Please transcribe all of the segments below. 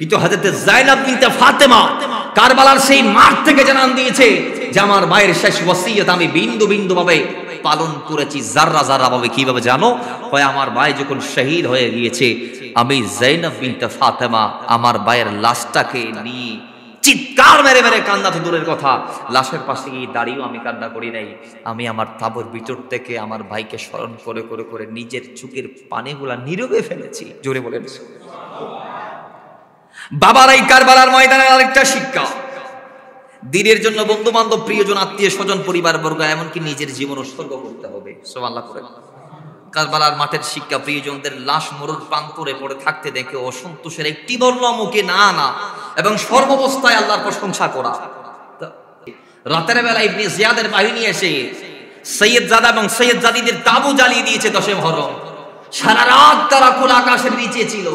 কিন্তু হযরত যায়েনব বিনতে ফাতেমা কারবালার সেই মাঠ থেকে জানান দিয়েছে যে আমার মায়ের শেষ ওসিয়ত আমি বিন্দু বিন্দু ভাবে পালন করেছি, যাররা যাররা ভাবে। কিভাবে জানো? হয় আমার ভাই যখন শহীদ হয়ে গিয়েছে, আমি যায়েনব বিনতে ফাতেমা আমার ভাইয়ের লাশটাকে নিয়ে চিৎকার মেরে মেরে কান্না তো দূরের কথা, লাশের পাশে গিয়ে দাঁড়িয়েও আমি কান্না করি নাই। আমি আমার তাঁবুর ভিতর থেকে আমার ভাইকে স্মরণ করে করে করে নিজের চোখের পানিগুলা নীরবে ফেলেছি। জোরে বলেন বাবার এই কারবালার ময়দানের আরেকটা শিক্ষা, দিনের জন্য বন্ধু বান্ধব প্রিয়জন আত্মীয় স্বজন পরিবার বর্গ এমনকি নিজের জীবন উৎসর্গ করতে হবে। সুবহানাল্লাহ করে কারবালার মাঠের শিক্ষা, প্রিয়জনদের লাশ মরুর প্রান্তরে পড়ে থাকতে দেখে অসন্তোষের একটি বর্ণ মুখে না আনা এবং সর্বাবস্থায় আল্লাহর প্রশংসা করা। রাতের বেলা ইবনে জিয়াদের বাহিনী এসে সৈয়দ জাদা এবং সৈয়দ জাদিদের তাবু জ্বালিয়ে দিয়েছে 10 মুহররম। সারা রাত তারা খোলা আকাশের নিচে ছিল,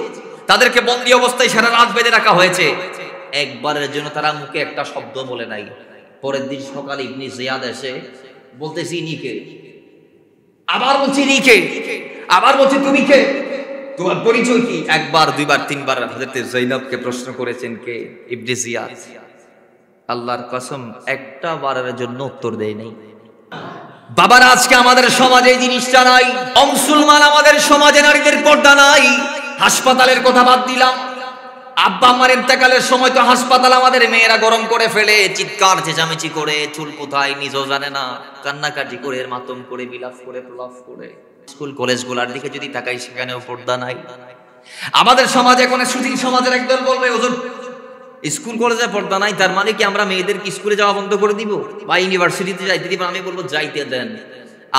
তাদেরকে বন্দী অবস্থায় সারা রাত বেঁধে রাখা হয়েছে। একবারের জন্য তারা মুখে একটা শব্দ বলে নাই। পরের দিন সকালে ইবনে জিয়াদ এসে বলতেছি ইনি কে, আবার বলছি ইনি কে, আবার বলছি তুমি কে, তোমার পরিচয় কি? একবার দুইবার তিনবার হযরত যায়েনবকে প্রশ্ন করেছেন কে? ইবনে জিয়াদ। আল্লাহর কসম একটা বারের জন্য উত্তর দেয় নাই। বাবার আজকে আমাদের সমাজে এই জিনিসটা নাই। মুসলমান আমাদের সমাজে নারীদের পর্দা নাই। হাসপাতালের কথা বাদ দিলাম, আব্বা আমার ইন্তেকালের সময় তো হাসপাতাল আমাদের মেয়েরা গরম করে ফেলে, চিৎকার চেঁচামেচি করে, চুল কোথায় নিজেও জানে না, কান্নাকাটি করে, মাতম করে, বিলাপ করে, প্রলাপ করে। স্কুল কলেজগুলোর দিকে যদি তাকাই সেখানেও পর্দা নাই। আমাদের সমাজে এখন সুধী সমাজের একদল বলবে হুজুর স্কুল কলেজে পর্দা নাই, তার মানে কি আমরা মেয়েদেরকে স্কুলে যাওয়া বন্ধ করে দিব বা ইউনিভার্সিটিতে যাইতে দিব? আমি বলবো যাইতে দেন।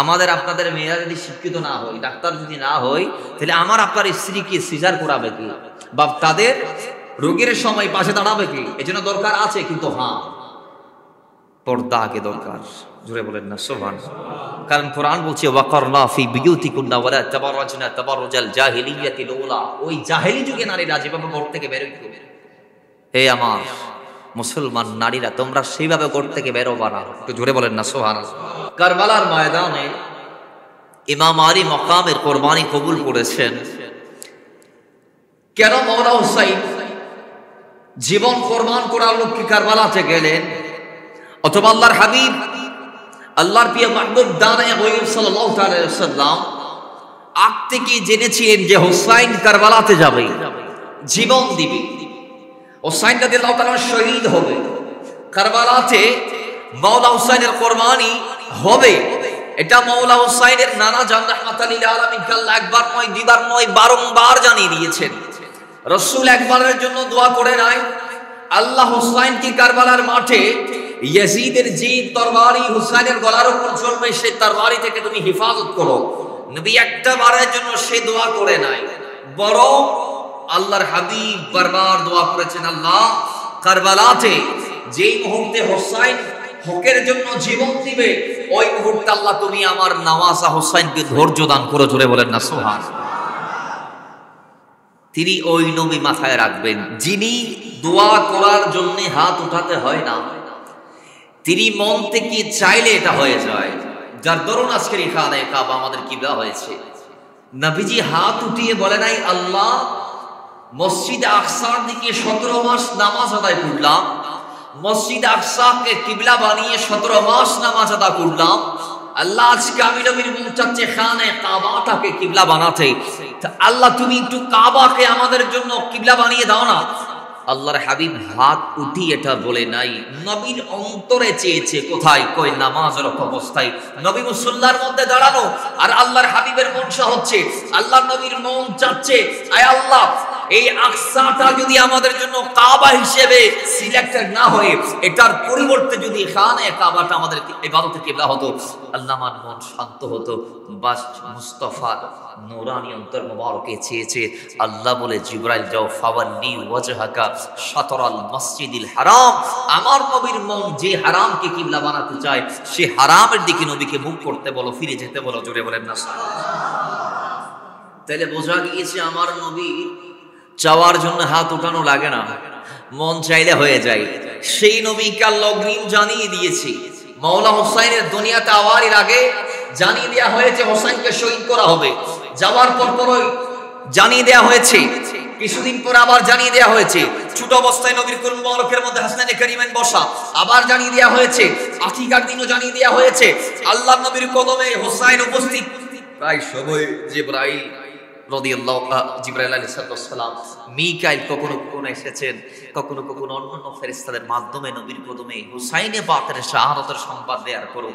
আমাদের আপনাদের মেয়েরা যদি শিক্ষিত না হয়, ডাক্তার যদি না হয়, তাহলে আমার আপনার স্ত্রীকে সিজার করাবে কি বা তাদের রোগের সময় পাশে দাঁড়াবে কি? এজন্য দরকার আছে, কিন্তু হ্যাঁ পর্দা আগে দরকার। জোরে বলেন না সুবহানাল্লাহ। কারণ কোরআন বলছে ওয়াকারনা ফি বিয়ুতিকুন্না ওয়ালা তাবাররাজনা তাবাররুজাল জাহিলিয়াতিল উলা। ওই জাহেলি যুগে নারীরা যেভাবে ঘর থেকে বের হইতো, হে আমার মুসলমান নারীরা তোমরা সেইভাবে ঘর থেকে বের হবা না। একটু জোরে বলেন না সুবহানাল্লাহ। কারবালার ময়দানে ইমাম আলী মকামের কোরবানি কবুল করেছেন। কেন মওলা হুসাইন জীবন কোরবান করার লক্ষ্যে কারবালাতে গেলেন? অথবা আল্লাহর হাবিব আল্লাহর প্রিয় মাহবুব দানে গায়ব সাল্লাল্লাহু আলাইহি ওয়াসাল্লাম আগ থেকে জেনেছিলেন যে হুসাইন কারবালাতে যাবে, জীবন দিবে, হুসাইন রাদিয়াল্লাহু তাআলা শহীদ হবে, কারবালাতে মাওলা হুসাইনের কোরবানি হবে। এটা মাওলা হুসাইনের নানা জান রাহমাতুল লিল আলামিন আল্লাহ একবার নয় দুইবার নয় বারংবার জানিয়ে দিয়েছেন। রাসূল একবারের জন্য দোয়া করে নাই, আল্লাহ হুসাইনকে কারবালার মাঠে ইয়াজিদের যে তরবারি হুসাইনের গলার উপর চলবে সেই তরবারি থেকে তুমি হেফাজত করো। নবী একটা বারের জন্য সে দোয়া করে নাই, বরং আল্লাহর হাবিব বারবার দোয়া করেছেন, আল্লাহ কারবালাতে যেই মুহূর্তে হুসাইন হকের জন্য জীবন দিবে ওই মুহূর্তে আল্লাহ তুমি আমার নওয়াজা হুসাইনকে ধৈর্য দান করো। জোরে বলেন না সুবহানাল্লাহ। তিনি ওই নবী মাথায় রাখবেন যিনি দোয়া করার জন্য হাত উঠাতে হয় না, তিনি মন থেকে চাইলে এটা হয়ে যায়। যার দরুন আজকের এখানে কাবা আমাদের কিবলা হয়েছে। নবীজি হাত উঠিয়ে বলে নাই আল্লাহ মসজিদ আকসার দিকে 17 মাস নামাজ আদায় করলাম, মসজিদ আকসাকে কিবলা বানিয়ে 17 মাস নামাজ আদায় করলাম, আল্লাহ আজকে আমি নবীর মন চাচ্ছে খানে কাবাটাকে কিবলা বানাতে, আল্লাহ তুমি একটু কাবাকে আমাদের জন্য কিবলা বানিয়ে দাও না। আল্লাহর হাবিব হাত উঠি এটা বলে নাই, নবীর অন্তরে চেয়েছে। কোথায়? কই নামাজরত অবস্থায় নবী মুসল্লার মধ্যে দাঁড়ানো, আর আল্লাহর হাবিবের মনসা হচ্ছে, আল্লাহর নবীর মন চাচ্ছে আয় আল্লাহ এই আকসাটা যদি আমাদের জন্য কাবা হিসেবে সিলেক্টেড না হয়ে এটার পরিবর্তে যদি খানে কাবাটা আমাদের ইবাদতের কিবলা হতো, আল্লাহ আমার মন শান্ত হতো। বাস মুস্তাফার নূরানি অন্তর মোবারকে চেয়েছে। আল্লাহ বলে জিবরাইল যাও ফাওয়াল্লি ওয়াজহাকা শাতরাল মসজিদিল হারাম। আমার নবীর মন যে হারামকে কিবলা বানাতে চায় সে হারামের দিকে নবীকে মুখ করতে বলো, ফিরে যেতে বলো। জোরে বলেন না সুবহানাল্লাহ। তাহলে বোঝা গিয়েছে আমার নবী চাওয়ার জন্য হাত উঠানো লাগে না, মন চাইলে হয়ে যায়। সেই নবীকে আল্লাহ অগ্রিম জানিয়ে দিয়েছে। মাওলা হুসাইনের দুনিয়াতে আওয়ার আগে জানিয়ে দেওয়া হয়েছে হুসাইনকে শহীদ করা হবে। যাওয়ার পরপরই জানিয়ে দেওয়া হয়েছে কিছুদিন পর আবার জানিয়ে দেওয়া হয়েছে ছোট অবস্থায় নবীর কোল মুবারকের মধ্যে হাসনানে কারিমেন বসা, আবার জানিয়ে দেওয়া হয়েছে আকিকার দিনও জানিয়ে দেওয়া হয়েছে আল্লাহর নবীর কদমে হোসাইন উপস্থিত। প্রায় সময় জিবরাইল জিবরাইল আলাইহিস সালাম, মিকাইল কখনো কখনো এসেছেন, কখনো কখনো অন্যান্য ফেরেশতাদের মাধ্যমে নবীর কদমে হুসাইনে পাকের শাহাদাতের সংবাদ দেওয়ার পরও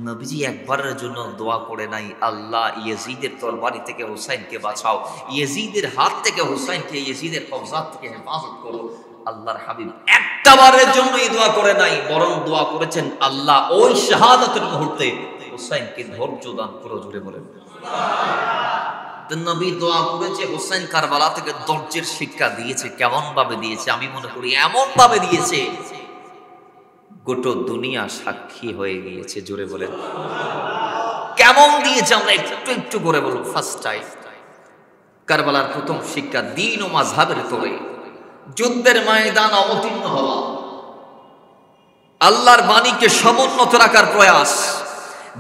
নবীজি একবারের জন্য দোয়া করে নাই, আল্লাহ ইয়াজিদের তরবারি থেকে হুসাইনকে বাঁচাও, ইয়াজিদের হাত থেকে হুসাইনকে, ইয়াজিদের কবজা থেকে হেফাজত করো। আল্লাহর হাবিব একটা বারের জন্য এই দোয়া করে নাই, বরং দোয়া করেছেন আল্লাহ ওই শাহাদাতের মুহূর্তে হুসাইনকে ধৈর্য দান করো। জোরে বলেন নবী দোয়া করেছে, হোসেন কারবালা থেকে ধৈর্যের শিক্ষা দিয়েছে। কেমন ভাবে দিয়েছে? আমি মনে করি এমন ভাবে দিয়েছে গোটা দুনিয়া সাক্ষী হয়ে গিয়েছে। জোরে বলেন কেমন দিয়েছে? আমরা একটু একটু করে বলবো। ফার্স্ট টাইম কারবালার প্রথম শিক্ষা দ্বীন ও মাযহাবের তোরে যুদ্ধের ময়দান অবতীর্ণ হওয়া, আল্লাহর বাণীকে সমুন্নত রাখার প্রয়াস,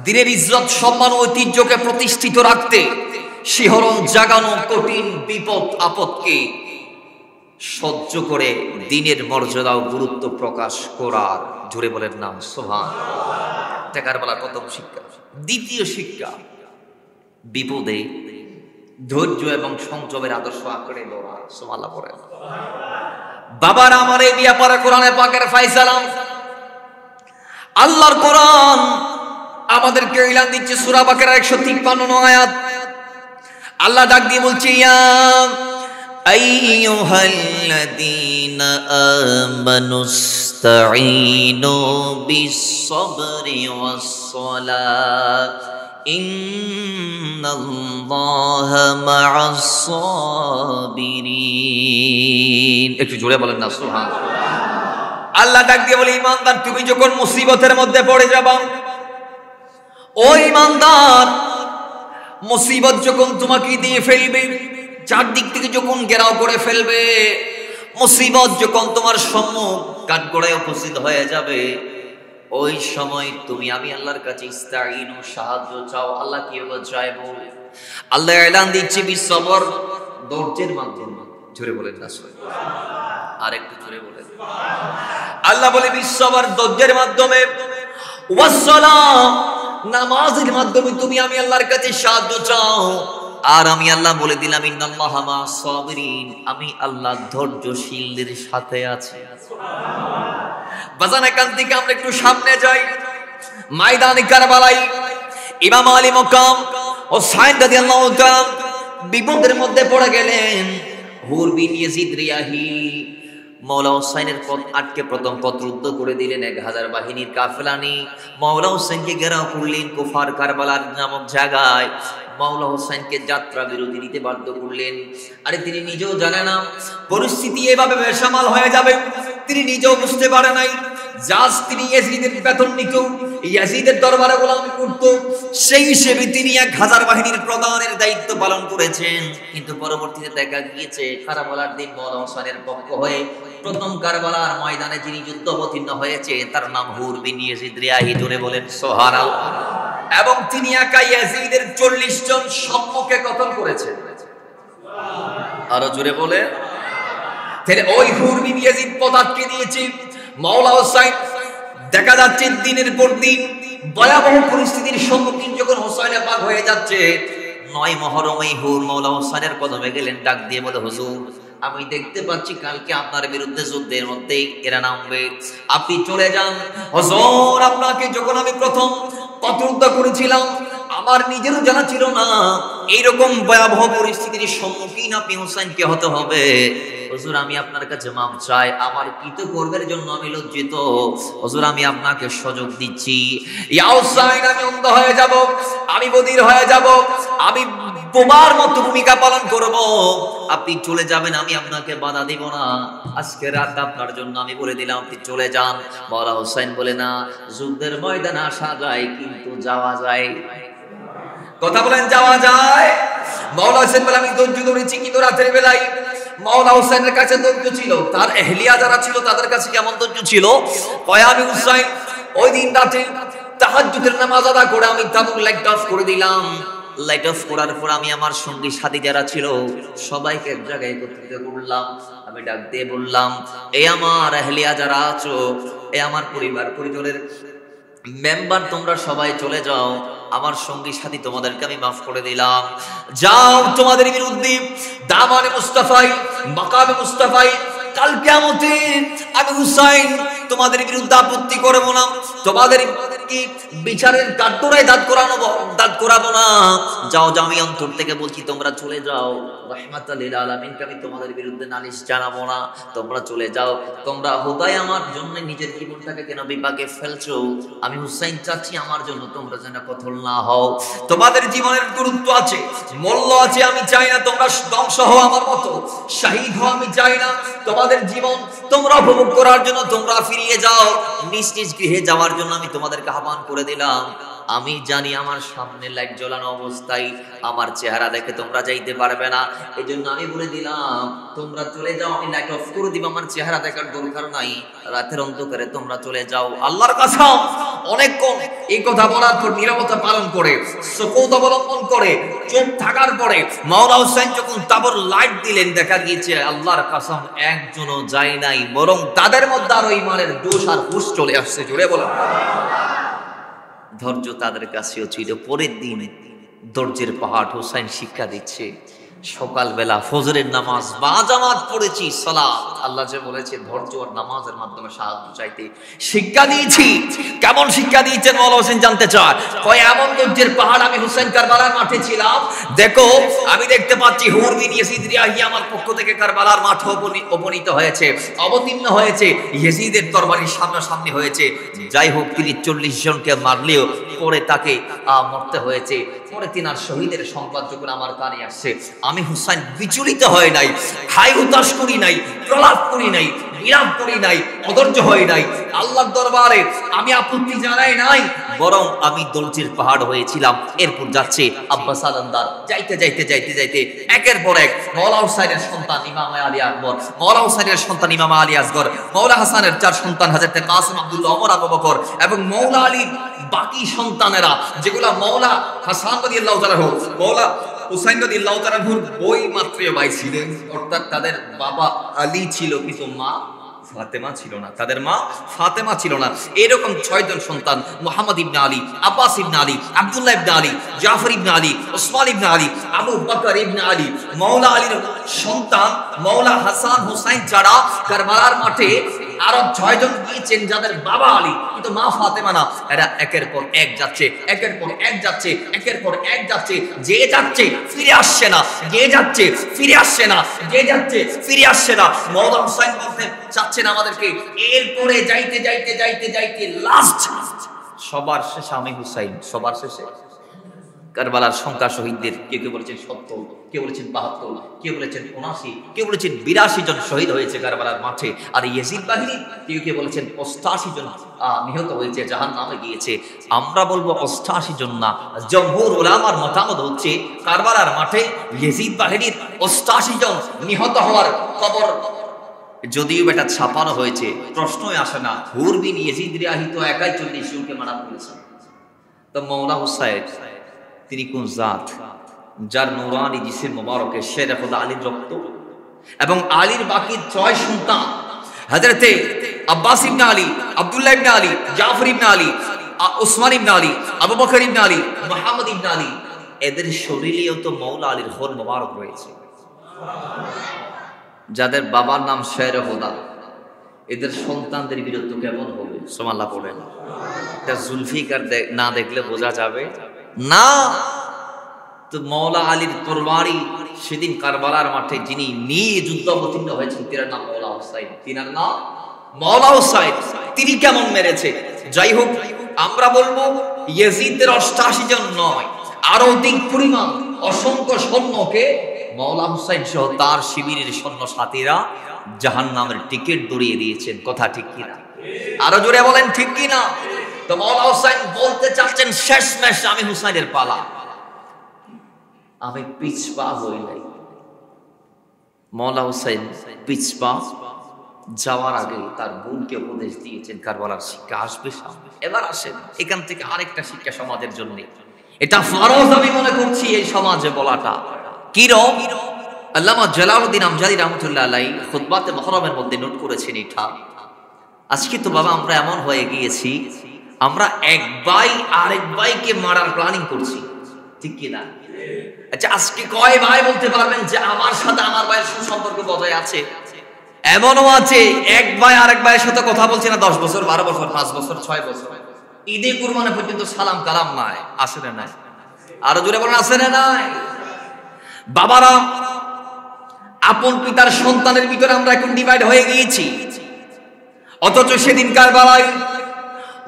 দ্বীনের ইজ্জত সম্মান ও ঐতিহ্যকে প্রতিষ্ঠিত রাখতে শিহরণ জাগানো কঠিন বিপদ আপদকে সহ্য করে দ্বীনের মর্যাদা ও গুরুত্ব প্রকাশ করার। জোরে বলেন না সুবহানাল্লাহ। কারবালার প্রথম শিক্ষা। দ্বিতীয় শিক্ষা বিপদে ধৈর্য এবং সংযমের আদর্শ আঁকড়ে লড়া। সুবহানাল্লাহ পড়েন। বাবার আমার এই ব্যাপারে কোরআনে পাকের ফয়সালা, আল্লাহর কোরআন আমাদেরকে ইলান দিচ্ছে সূরা বাকারার 153 আয়াত। আল্লাহ ডাক দিয়ে বলছে, ইয়া আইয়ুহাল্লাযীনা আমানুস্তাঈনু বিস-সাবরি ওয়াস-সালাত ইন্নাল্লাহা মা'আস-সাবিরিন। একটু জোরে বলেন না সুবহানাল্লাহ। আল্লাহ ডাক দিয়ে বলে, ঈমানদার তুমি যখন মুসিবতের মধ্যে পড়ে যাবা, ও ঈমানদার মুসিবত যখন তোমাকে দিয়ে ফেলবে, চারদিক থেকে যখন ঘেরাও করে ফেলবে, মুসিবত যখন তোমার সম্মুখ কাঠগড়ায় উপস্থিত হয়ে যাবে, ওই সময় তুমি আমি আল্লাহর কাছে ইস্তাঈনু সাহায্য চাও। আল্লাহ কিভাবে চাইবো? আল্লাহ এলান দিচ্ছে বিসবর, ধৈর্যের মাধ্যমে। জোরে বলেন না সুবহানাল্লাহ। আর একটু জোরে বলেন। আল্লাহ বলে বিসবর, ধৈর্যের মাধ্যমে, ওয়াস-সালাত নামাজের মাধ্যমে তুমি আমি আল্লাহর কাছে সাহায্য চাও। আর আমি আল্লাহ বলে দিলাম ইন্নাল্লাহা মা'আস-সাবিরিন, আমি আল্লাহ ধৈর্যশীলদের সাথে আছি। বাজান এখান থেকে আমরা একটু সামনে যাই। ময়দানে কারবালায় ইমাম আলী মাকাম হুসাইন রাদিয়াল্লাহু তাআলা বিপদের মধ্যে পড়ে গেলেন। হুর বিন ইয়াজিদ রিয়াহি মাওলা হুসাইনের পথ আটকে প্রথম পথ রুদ্ধ করে দিলেন। 1000 বাহিনীর কাফেলা নিয়ে মাওলা হুসাইনকে ঘেরাও করলেন কুফার কারবালার নামক জায়গায়। মাওলা হুসাইনকে যাত্রা বিরতি দিতে বাধ্য করলেন। আরে তিনি নিজেও জানে না পরিস্থিতি এভাবে বেসামাল হয়ে যাবে, তিনি নিজেও বুঝতে পারে নাই। জাস্ট তিনি ইয়াজিদের বেতন নিত, ইয়াজিদের দরবারে গোলামি করত, সেই হিসেবে তিনি 1000 বাহিনীর প্রধানের দায়িত্ব পালন করেছেন। কিন্তু পরবর্তীতে দেখা গিয়েছে কারবালার দিন মাওলা হুসাইনের পক্ষ হয়ে প্রথম কারবালার ময়দানে যিনি যুদ্ধ অবতীর্ণ হয়েছে তার নাম হুর বিন ইয়াজিদ রিয়াহি। জোরে বলেন সুবহানাল্লাহ। এবং তিনি একা ইয়াজিদের 40 জন সম্মুখে কতল করেছেন। আরো জোরে বলে। তাহলে ওই হুর বিন ইয়াজিদ পথ আটকে দিয়েছে মাওলা হুসাইন। দেখা যাচ্ছে দিনের পর দিন ভয়াবহ পরিস্থিতির সম্মুখীন যখন হুসাইন পাক হয়ে যাচ্ছে, 9 মুহররমে হুর মাওলা হুসাইনের কদমে গেলেন, ডাক দিয়ে বলে, হুজুর আমি দেখতে পাচ্ছি কালকে আপনার বিরুদ্ধে যুদ্ধের মধ্যে এরা নামবে, আপনি চলে যান। হুজুর আপনাকে যখন আমি প্রথম প্রতিরোধ করেছিলাম আমার নিজেরও জানা ছিল না এইরকম ভয়াবহ পরিস্থিতির সম্মুখীন আপনি হুসাইনকে হতে হবে। হুজুর আমি আপনার কাছে মাফ চাই, আমার কৃতকর্মের জন্য আমি লজ্জিত। হুজুর আমি আপনাকে সুযোগ দিচ্ছি, ইয়া হুসাইন আমি অন্ধ হয়ে যাব, আমি বধির হয়ে যাব, আমি বোমার মতো ভূমিকা পালন করব, আপনি চলে যাবেন, আমি আপনাকে বাধা দিব না। আজকে রাত আপনার জন্য আমি বলে দিলাম আপনি চলে যান। মাওলা হুসাইন বলে, না যুদ্ধের ময়দানে আসা যায় কিন্তু যাওয়া যায়। কথা বলেন যাওয়া যায়। মাওলা হুসাইন বলে, আমি ধৈর্য ধরেছি কিন্তু রাতের বেলায় মাওলা হুসাইনের কাছে ধৈর্য ছিল, তার এহলিয়া যারা ছিল তাদের কাছে কেমন ধৈর্য ছিল। আমি হুসাইন ওই দিন রাতে তাহাজ্জুদের নামাজ আদা করে আমি তাবুক লাইট অফ করে দিলাম। লাইট অফ করার পর আমি আমার সঙ্গী সাথী যারা ছিল সবাইকে এক জায়গায় একত্রিত করলাম। আমি ডাক দিয়ে বললাম, এ আমার আহলিয়া যারা আছো, এ আমার পরিবার পরিজনের মেম্বার, তোমরা সবাই চলে যাও। আমার সঙ্গী সাথী তোমাদেরকে আমি মাফ করে দিলাম। যাও, তোমাদের বিরুদ্ধে দামানে মুস্তাফাই, মাকামে মুস্তাফাই, কাল কিয়ামতে আমি হুসাইন তোমাদের বিরুদ্ধে আপত্তি করব না, তোমাদের কি বিচারের কাঠগড়ায় দাঁত করাবো না। যাও যাও, আমি অন্তর থেকে বলছি তোমরা চলে যাও। রাহমাতাল লিল আলামিনকে আমি তোমাদের বিরুদ্ধে নালিশ জানাবো না, তোমরা চলে যাও। তোমরা হুদাই আমার জন্য নিজের জীবনটাকে কেন বিপাকে ফেলছো? আমি হুসাইন চাচ্ছি আমার জন্য তোমরা যেন কতল না হও। তোমাদের জীবনের গুরুত্ব আছে, মূল্য আছে। আমি চাই না তোমরা ধ্বংস হও আমার মতো, শহীদ হও আমি চাই না। তোমাদের জীবন তোমরা উপভোগ করার জন্য তোমরা ফিরিয়ে যাও, নিজ নিজ গৃহে যাওয়ার জন্য আমি তোমাদেরকে আহ্বান করে দিলাম। আমি জানি আমার সামনে লাইট জ্বলানো অবস্থায় আমার চেহারা দেখে তোমরা যাইতে পারবে না, এই জন্য আমি বলে দিলাম তোমরা চলে যাও। আমি লাইট অফ করে দিব, আমার চেহারা দেখার দরকার নাই। রাতের অন্ধকারে তোমরা চলে যাও। আল্লাহর কসম, অনেকক্ষণ এই কথা বলার পর নীরবতা পালন করে, সুকুত অবলম্বন করে, চুপ থাকার পরে মাওলা হোসেন যখন তাবর লাইট দিলেন, দেখা গিয়েছে আল্লাহর কসম একজনও যায় নাই, বরং তাদের মধ্যে আরো ইমানের জোশ আর হুশ চলে আসছে। জোরে বলো। ধৈর্য তাদের কাছেও ছিল। পরের দিন ধৈর্যের পাহাড় হোসাইন শিক্ষা দিচ্ছে। সকালবেলা ফজরের নামাজ বা জামাত পড়েছি, সালাত। আল্লাহ যে বলেছে ধৈর্য আর নামাজের মাধ্যমে সাহায্য চাইতে, শিক্ষা দিয়েছি। কেমন শিক্ষা দিয়েছেন মাওলা হোসেন জানতে চায়। কয় এমন ধৈর্যের পাহাড় আমি হোসেন কারবালার মাঠে ছিলাম, দেখো আমি দেখতে পাচ্ছি হুর বিন ইয়াজিদ রিয়াহি আমার পক্ষ থেকে কারবালার মাঠে উপনীত হয়েছে, অবতীর্ণ হয়েছে, ইয়াজিদের তরবারির সামনাসামনি হয়েছে। যাই হোক, তিনি 40 জনকে মারলেও পরে তাকে মরতে হয়েছে। পরে তিনার শহীদের সংবাদ যখন আমার কানে আসছে, আমি হুসাইন বিচলিত হয় নাই, হাই হুতাশ করি নাই, প্রলাপ করি নাই, বিরাম করি নাই, অধৈর্য হয় নাই। আল্লাহর দরবারে আমি আপত্তি জানাই নাই, বরং আমি দলজির পাহাড় হয়েছিলাম। এরপর যাচ্ছে আব্বাস আলমদার। যাইতে যাইতে যাইতে যাইতে একের পর এক মাওলা হুসাইনের সন্তান ইমাম আলী আকবর, মাওলা হুসাইনের সন্তান ইমাম আলী আসগর, মাওলা হাসানের 4 সন্তান হযরত কাসিম, আব্দুল্লাহ, ওমর, আবু বকর এবং মাওলা আলীর বাকি সন্তানেরা, যেগুলা মাওলা হাসান রাদিয়াল্লাহু তাআলা, মাওলা হুসাইন রাদিয়াল্লাহু তাআলার বই মাত্রীয় ভাই ছিলেন, অর্থাৎ তাদের বাবা আলী ছিল কিন্তু মা ফাতেমা ছিল না, তাদের মা ফাতেমা ছিল না। এরকম 6 জন সন্তান, মুহাম্মদ ইবনে আলী, আব্বাস ইবনে আলী, আব্দুল্লাহ ইবনে আলী, জাফর ইবনে আলী, ওসমান ইবনে আলী, আবু বকর ইবনে আলী, মাওলা আলীর সন্তান মাওলা হাসান হুসাইন ছাড়া কারবালার মাঠে আরো 6 জন গিয়েছেন যাদের বাবা আলী কিন্তু মা ফাতেমা না। এরা একের পর এক যাচ্ছে, একের পর এক যাচ্ছে, একের পর এক যাচ্ছে। যে যাচ্ছে ফিরে আসছে না, যে যাচ্ছে ফিরে আসছে না, যে যাচ্ছে ফিরে আসছে না। মাওলা হুসাইন বলতে চাচ্ছেন আমাদেরকে। এরপরে যাইতে যাইতে যাইতে যাইতে লাস্ট সবার শেষে আমি হুসাইন, সবার শেষে কারবালার সংখ্যা শহীদদের কেউ কেউ বলেছেন 70, কেউ বলেছেন 72, কেউ বলেছেন 79, কেউ বলেছেন 82 জন শহীদ হয়েছে কারবালার মাঠে। আর ইয়াজিদ বাহিনী কেউ কেউ বলেছেন 88 জন নিহত হয়েছে, জাহান্নামে গিয়েছে। আমরা বলবো 88 জন না, জমহুর উলামার মতামত হচ্ছে কারবালার মাঠে ইয়াজিদ বাহিনীর 88 জন নিহত হওয়ার খবর যদিও এটা ছাপানো হয়েছে, প্রশ্নই আসে না। হুর বিন ইয়াজিদ রিয়াহি তো একাই 40 জনকে মারা করেছে। তো মাওলা হুসাইন তিনি কোন জাত, যার নূরানি জিসিম মোবারকে শের খোদা আলীর রক্ত এবং আলীর বাকি 6 সন্তান হযরতে আব্বাস ইবনে আলী, আব্দুল্লাহ ইবনে আলী, জাফর ইবনে আলী, ওসমান ইবনে আলী, আবু বকর ইবনে আলী, মুহাম্মদ ইবনে আলী, এদের শরীরেও তো মাওলা আলীর খুন মোবারক রয়েছে। যাদের বাবার নাম শের খোদা, এদের সন্তানদের বীরত্ব কেমন হবে? সুবহানাল্লাহ পড়েন। এটা জুলফিকার না দেখলে বোঝা যাবে না। তো মাওলা আলীর তরবারি সেদিন কারবালার মাঠে যিনি নিয়ে যুদ্ধ অবতীর্ণ হয়েছেন, তার নাম মাওলা হুসাইন। তিনার নাম মাওলা হুসাইন। তিনি কেমন মেরেছে? যাই হোক, আমরা বলবো ইয়াজিদের 88 জন নয়, আরো অধিক পরিমাণ অসংখ্য সৈন্যকে মাওলা হুসাইন সহ তার শিবিরের সৈন্য সাথীরা জাহান্নামের টিকিট দড়িয়ে দিয়েছেন। কথা ঠিক কিনা? আরো জোরে বলেন ঠিক কিনা? তো মাওলা হুসাইন বলতে চাচ্ছেন শেষমেশ আমি হুসাইনের পালা, আমি পিছপা হই নাই। মাওলা হুসাইন পিছপা যাওয়ার আগে তার বোনকে উপদেশ দিয়েছেন কারবালার শিক্ষা আসবে সামনে। এবার আসেন, এখান থেকে আরেকটা শিক্ষা সমাজের জন্য। এটা ফরজ আমি মনে করছি এই সমাজে বলাটা। কি রকম? আল্লামা জালালউদ্দিন আমজাদি রহমতুল্লাহ আলাইহি খুতবাতে মুহররমের মধ্যে নোট করেছেন এটা। আজকে তো বাবা আমরা এমন হয়ে গিয়েছি, আমরা এক ভাই আরেক ভাইকে মারার প্ল্যানিং করছি, ঠিক কি না? আচ্ছা, আজকে কয় ভাই বলতে পারবেন যে আমার সাথে আমার ভাইয়ের সুসম্পর্ক বজায় আছে? এমনও আছে এক ভাই আরেক ভাইয়ের সাথে কথা বলছে না 10 বছর, 12 বছর, 5 বছর, 6 বছর, ঈদে কুরবানি পর্যন্ত সালাম কালাম নাই। আসে না নাই? আরো জোরে বলেন, আসে না নাই? বাবারা, আপন পিতার সন্তানের ভিতরে আমরা এখন ডিভাইড হয়ে গিয়েছি। অথচ সেদিন কারবালায়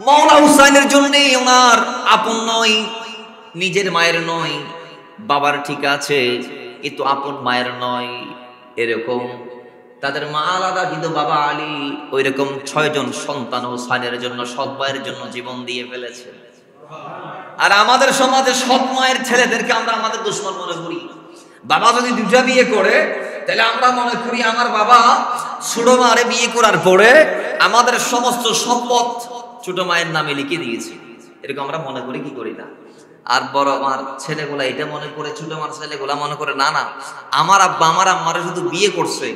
মাওলা হুসাইনের জন্য ওনার আপন নয়, নিজের মায়ের নয়, বাবার ঠিক আছে কিন্তু আপন মায়ের নয়, এরকম তাদের মা আলাদা কিন্তু বাবা আলী ওই রকম 6 জন সন্তান হুসাইনের জন্য, সৎ ভাইয়ের জন্য জীবন দিয়ে ফেলেছে। আর আমাদের সমাজে সৎ মায়ের ছেলেদেরকে আমরা আমাদের দুশমন মনে করি। বাবা যদি 2টা বিয়ে করে তাহলে আমরা মনে করি আমার বাবা ছোট মারে বিয়ে করার পরে আমাদের সমস্ত সম্পদ ছোট মায়ের নামে লিখে দিয়েছে, এরকম আমরা মনে করি কি করি না? আর বড় আমার ছেলেগুলা এটা মনে করে, ছোট আমার ছেলেগুলা মনে করে না না, আমার আব্বা আমার আম্মারা শুধু বিয়ে করছে,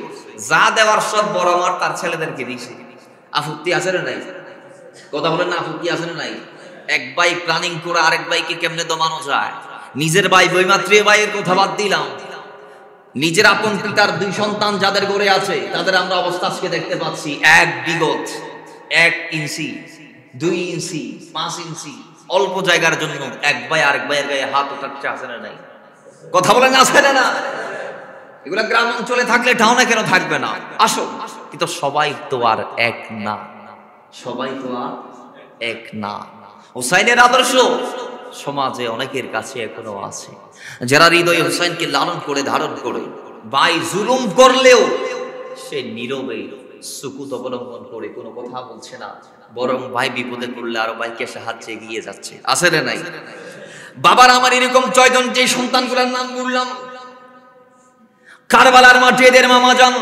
যা দেওয়ার সব বড় আমার তার ছেলেদেরকে দিয়েছে। আপত্তি আছে না নাই? কথা বলেন না, আপত্তি আছে না নাই? এক ভাই প্ল্যানিং করে আরেক ভাইকে কেমনে দমানো যায়? নিজের ভাই বৈমাত্রী ভাইয়ের কথা বাদ দিলাম, নিজের আপন পিতার 2 সন্তান যাদের গড়ে আছে তাদের আমরা অবস্থা আজকে দেখতে পাচ্ছি। এক বিগত 1 ইঞ্চি, 2 ইঞ্চি, 5 ইঞ্চি অল্প জায়গার জন্য এক ভাই আরেক ভাইয়ের গায়ে হাত ওঠাচ্ছে, আছে না নাই? কথা বলেন, আছে না না? এগুলা গ্রাম অঞ্চলে থাকলে টাউনে কেন থাকবে না? আসো, কিন্তু সবাই তো আর এক না, সবাই তো আর এক না। হুসাইনের আদর্শ সমাজে অনেকের কাছে এখনো আছে, যারা হৃদয়ে হুসাইনকে লালন করে ধারণ করে, ভাই জুলুম করলেও সে নীরবে সুকুত অবলম্বন করে কোনো কথা বলছে না, বরং ভাই বিপদে পড়লে আরো ভাইকে সাহায্যে এগিয়ে যাচ্ছে, আছে না নাই? বাবার আমার এরকম 6 জন যে সন্তানগুলোর নাম বললাম, কারবালার মাঠে এদের মামা যান,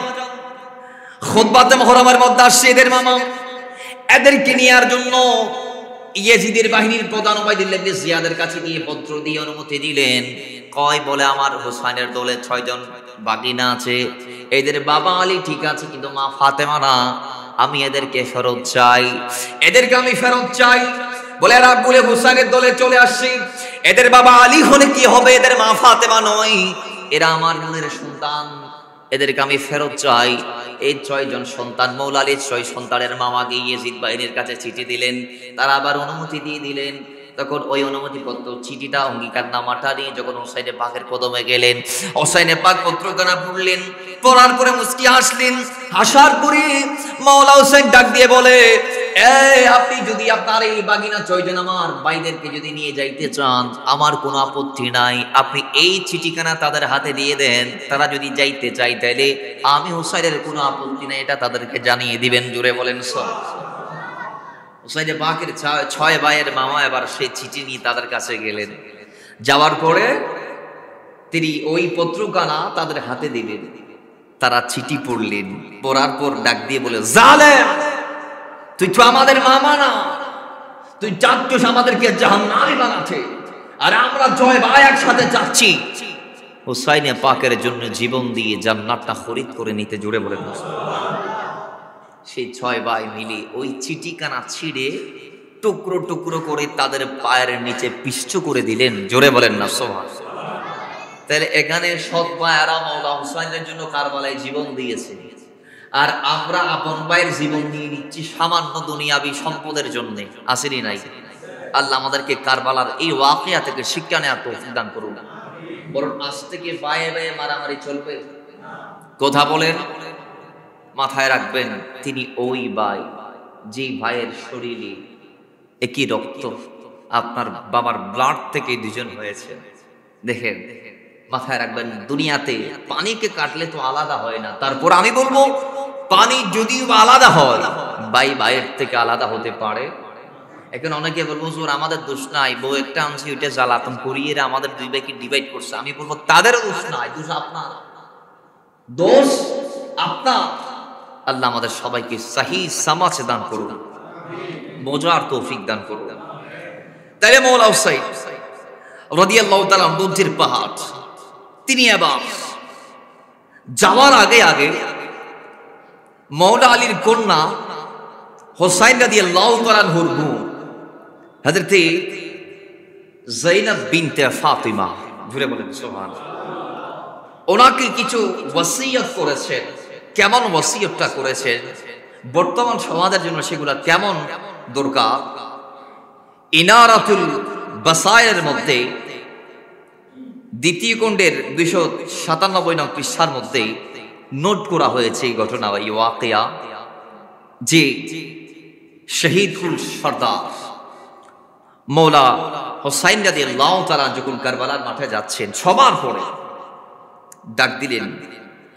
খুতবাতে মুহররমের মধ্যে আসছে এদের মামা, এদেরকে নেওয়ার জন্য ইয়াজিদের বাহিনীর প্রধান উবাইদুল্লাহ ইবনে জিয়াদের কাছে গিয়ে পত্র দিয়ে অনুমতি দিলেন। কয় বলে আমার হুসাইনের দলে 6 জন বাগিনা আছে, এদের বাবা আলী ঠিক আছে কিন্তু মা ফাতেমা না, আমি এদেরকে ফেরত চাই, এদেরকে আমি ফেরত চাই। বলে এরা বলে হুসাইনের দলে চলে আসছে, এদের বাবা আলী হলে কি হবে, এদের মা ফাতেমা নয়, এরা আমার মনের সন্তান, এদেরকে আমি ফেরত চাই। এই 6 জন সন্তান মৌলা আলীর 6 সন্তানের মামা গিয়ে ইয়াজিদ বাহিনীর কাছে চিঠি দিলেন, তারা আবার অনুমতি দিয়ে দিলেন। তখন ওই অনুমতিপত্র চিঠিটা অঙ্গীকারনামাটা নিয়ে যখন হুসাইনে পাকের কদমে গেলেন, হুসাইনে পাক পত্রখানা পড়লেন, পড়ার পরে মুস্কি হাসলেন, হাসার পরে মাওলা হুসাইন ডাক দিয়ে বলে, আপনি যদি আপনার এই বাগিনা 6 জন আমার ভাইদেরকে যদি নিয়ে যাইতে চান আমার কোনো আপত্তি নাই, আপনি এই চিঠিখানা তাদের হাতে দিয়ে দেন, তারা যদি যাইতে চাই তাইলে আমি হুসাইনের কোনো আপত্তি নাই, এটা তাদেরকে জানিয়ে দিবেন। জোরে বলেন হুসাইনে পাকের 6 ভাইয়ের মামা এবার সেই চিঠি নিয়ে তাদের কাছে গেলেন, যাওয়ার পরে তিনি ওই পত্রখানা তাদের হাতে দিলেন, তারা চিঠি পড়লেন, পড়ার পর ডাক দিয়ে বলে, জালেম, তুই তো আমাদের মামা না, তুই চাচ্ছিস আমাদেরকে জাহান্নামী বানাতে, আর আমরা 6 ভাই একসাথে যাচ্ছি হুসাইনে পাকের জন্য জীবন দিয়ে জান্নাতটা খরিদ করে নিতে। জোরে বলেন না। সেই 6 ভাই মিলে ওই চিঠিখানা ছিঁড়ে টুকরো টুকরো করে তাদের পায়ের নিচে পিষ্ট করে দিলেন। জোরে বলেন না সুবহানাল্লাহ। তাহলে এখানে সৎ ভাইয়েরা মাওলা হুসাইনের জন্য কারবালায় জীবন দিয়েছে, আর আমরা আপন ভাইয়ের জীবন নিয়ে নিচ্ছি সামান্য দুনিয়াবি সম্পদের জন্য, আসেনি নাই? আল্লাহ আমাদেরকে কারবালার এই ওয়াকিয়া থেকে শিক্ষা নেওয়ার তৌফিক দান করুন। বরং আজ থেকে ভাইয়ে ভাইয়ে মারামারি চলবে? কথা বলেন, মাথায় রাখবেন তিনি ওই ভাই যে ভাইয়ের শরীরে একই রক্ত, আপনার বাবার ব্লাড থেকে 2 জন হয়েছে। দেখেন, মাথায় রাখবেন, দুনিয়াতে পানিকে কাটলে তো আলাদা হয় না, তারপর আমি বলবো পানি যদিও আলাদা হয়, ভাই ভাইয়ের থেকে আলাদা হতে পারে। এখন অনেকে বলবো হুজুর আমাদের দোষ নাই, বউ একটা আনছি ওইটা জ্বালাতন করিয়ে আমাদের 2 ভাইকে ডিভাইড করছে। আমি বলবো তাদেরও দোষ নাই, দোষ আপনার, দোষ আপনার। আল্লাহ আমাদের সবাইকে সহি সমাজ দান করুন, বোঝার তৌফিক দান করুন। তাইলে মওলা হুসাইন রাদিয়াল্লাহু তাআলা দুধের পাহাড়, তিনি এবার যাওয়ার আগে আগে মওলা আলীর কন্যা হোসাইন রাদিয়াল্লাহু তাআলা আনহুর বোন হযরতে যায়েনব বিনতে ফাতিমা, জুড়ে বলেন সুবহানাল্লাহ, ওনাকে কিছু ওয়াসিয়ত করেছেন। কেমন ওয়াসিয়তটা করেছেন, বর্তমান সমাজের জন্য সেগুলা কেমন দরকার, ইনারাতুল বাসায়ের মধ্যে দ্বিতীয় খণ্ডের 297 নং পৃষ্ঠার মধ্যে নোট করা হয়েছে এই ঘটনা, এই ওয়াকিয়া, যে শহীদুল সর্দার মওলা হোসাইন রাদিয়াল্লাহু তাআলা যখন কারবালার মাঠে যাচ্ছেন, সবার পরে ডাক দিলেন,